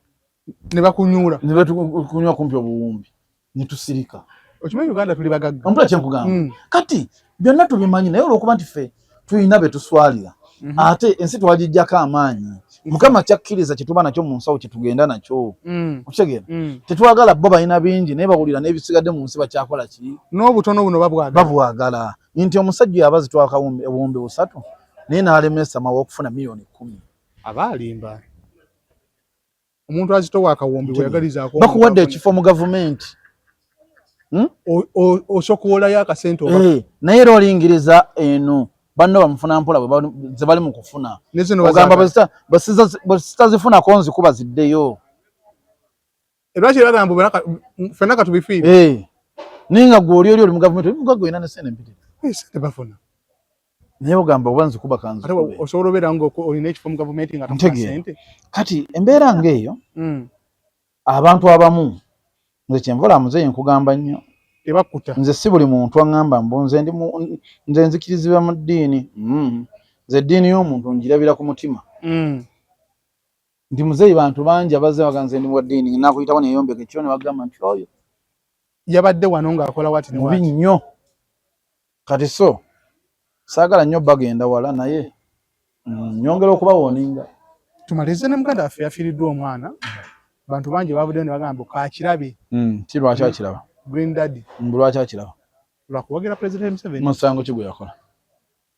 S2: ne bakunyula
S1: ne batukunywa kumpi obuwumbi ne tusirika
S2: okimanyi Uganda tuli bagagga
S1: ompula kyenkugamba kati byonna tubimanyi naye olwokuba nti ffe tulina be tuswalira ate ensi twagijjako amaanyi Mukama kyakkiriza kye tuba nakyo mu nsawo kye tugenda nakyo okitegeera tetwagala bo balina bingi naye bawulira n'ebisigadde mu nsi bakyakola ki
S2: n'obutono buno
S1: babwagala nti omusajja yabazi twaka obuwumbi 3 naye n'alemesa mawa okufuna miliyoni 10
S2: abaalimba omuntu azitowa akawumbi weyagalizaako
S1: bakuwadde ekifo mu gavumenti
S2: osokoolayo akasente
S1: naye era olingiriza eno banno bamufuna mpola ze bali mu kufuna ogamba basitazifunako nzikuba ziddeyo
S2: lwaki bagamba ffenna katubifiire
S1: ninga gwe oli mu gavumenti olimugagwe ina nesente mpitire
S2: sente bafuna
S1: naye ogamba oba nzikuba kanzikube
S2: osobola obeera nga olina ekifo mu gavumenti nga tafuna sente
S1: kati embeera ng'eyo abantu abamu nze kyenvola muzeeyi nkugamba nnyo
S2: tebakkuta
S1: nze si buli muntu aŋŋamba mbu nze nzikirizibwa mu ddiini nze eddiini y'omuntu ngirabira ku mutima ndi muzeeyi bantu bangi abazze baga nze ndi mu ddiini nakuyitawo neyombeka ekiro ne bagamba nti oyo
S2: yabadde wano ng'akola wati
S1: mubi nnyo kati so saagala nnyo bagenda wala naye nyongera okubawoninga
S2: tumalize ne muganda waffe yafiiriddwa omwana bantu bangi bavuddeyo ne bagamba kakirabe
S1: ki lwaki akiraba
S2: Green Daddy
S1: mbu lwaki akiraba
S2: lwakuwagira President Museveni
S1: musango ki gwe yakola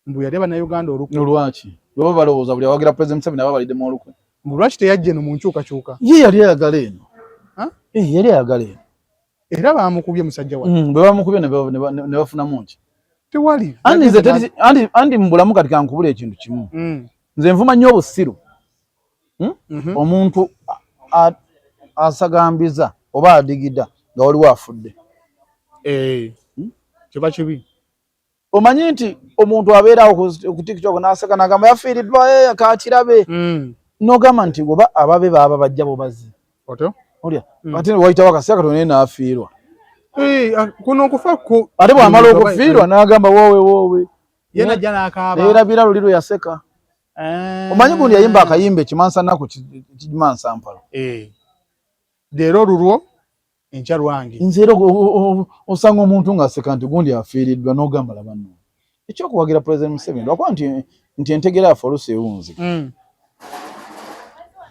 S2: mbu yali bannayuganda olukwe
S1: lwaki lwaba balowooza buli awagira President Museveni aba baliddemu olukwe
S2: mbu lwaki teyajja eno mu nkyukakyuka
S1: ye yali ayagala eno yali ayagala eno
S2: era bamukubye musajja wa
S1: bwe bamukubye ne bafunamu nki
S2: tewali
S1: andi mu bulamu kati kankubula ekintu kimu nze nvuma nnyo obusiru omuntu asagambiza oba adigida nga waliwo afudde
S2: kiba kibi
S1: omanyi nti omuntu abeerawo ku TikTok n'aseka n'agamba yafiiriddwa kakirabe n'ogamba nti oba ababe baaba bajja bobazi olya ate wayitawo akaseera katono naye n'afiirwa
S2: kuno okufa
S1: ate bw'amala okufiirwa n'agamba woowe
S2: yenajja n'akaaba
S1: neerabira luli lwe yaseka omanyi gundi yayimba akayimba ekimansa nnaku kimansa mpalo
S2: leero lulwo enkya lwange
S1: nze era osanga omuntu ng'aseka nti gundi afiiriddwa n'ogamba laba nno ekyokuwagira President Museveni lwakuba nti entegera yaffe oluusi ewunze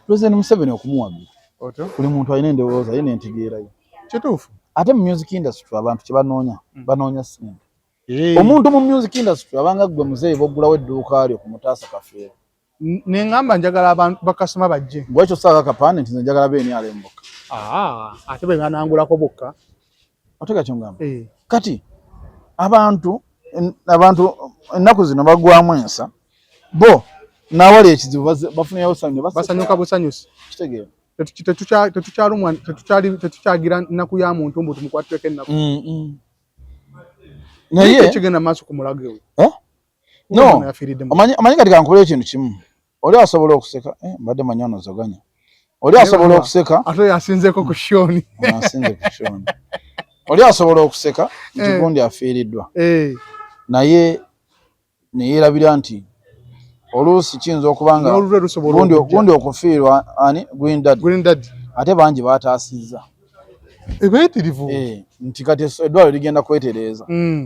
S1: President Museveni okumuwagira buli muntu alina endowooza ye n'entegeera ye
S2: kituufu
S1: ate mu music industry abantu kye banoonya ssente omuntu mu music industry abanga gwe muzeeyi boggulawo edduuka lyo ku Mutaasa Kafeero
S2: neŋŋamba njagala abantu bakasoma bajje
S1: bwekyo saaka kapande nti nze njagala beeni alemboka
S2: ate bwe banangulako bokka
S1: otega kyongamba kati abantu ennaku zino bagwamu ensa bo n'awali ekizibu bafunyeyo
S2: basanyuka busanyusi
S1: kitegeera
S2: tetukyagira nnaku ya muntu mbu tumukwatireko ennaku
S1: naye
S2: kigenda maaso ku mulago we
S1: omanyi kati kankubula ekintu kimu oli asobola okuseka mbadde manyi onozoganya oli asobola okuseka
S2: ate yasinzeeko ku Shoni
S1: oli asobola okuseka nti gundi afiiriddwa naye neyeerabira nti oluusi kiyinza okuba nga gundi okufiirwa ani Green Daddy ate bangi baataasizza
S2: ebeetirivu
S1: nti kati eddwaliro ligenda kwetereeza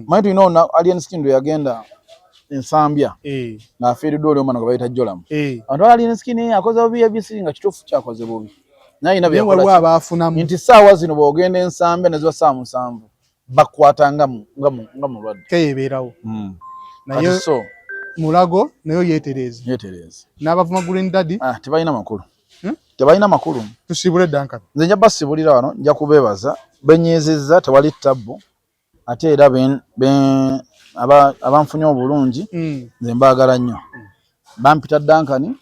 S1: manyi tulina Alien Skin yagenda ensambya n'afiiriddwa oli omwana gwe bayita Jolamu abantu Alien Skin akoze bubi ebisi nga kituufu kyakoze bubi naye alina byakola
S2: abaafunamu
S1: nti ssaawa zino bw'ogenda ensambya ne ziba 7:00 bakwata nga mulwadde
S2: keyebeerawo
S1: naye
S2: naye
S1: so
S2: Mulago nayo yeetereza n'abavuma Green Daddy
S1: tebalina makulu tebalina makulu
S2: tusibule Duncan
S1: nze nja basibulira wano nja kubeebaza benyeezezza tewali ttabu ate era abanfunye obulungi nze mbaagala nnyo bampita Duncan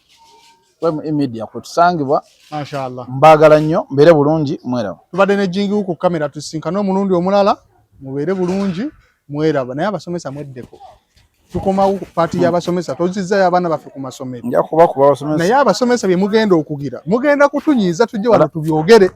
S1: kwe media kwe tusangibwa
S2: mashallah
S1: mbaagala nnyo mbeere bulungi mweraba
S2: tubadde ne jingi ku kamera tusinkana omulundi omulala mubeere bulungi mweraba naye abasomesa mweddeko tukomawo paati y'abasomesa tozizzayo abaana baffe ku masomero
S1: nja kuba abasomesa
S2: naye abasomesa bye mugenda okugira mugenda kutunyiiza tujje wano tubyogere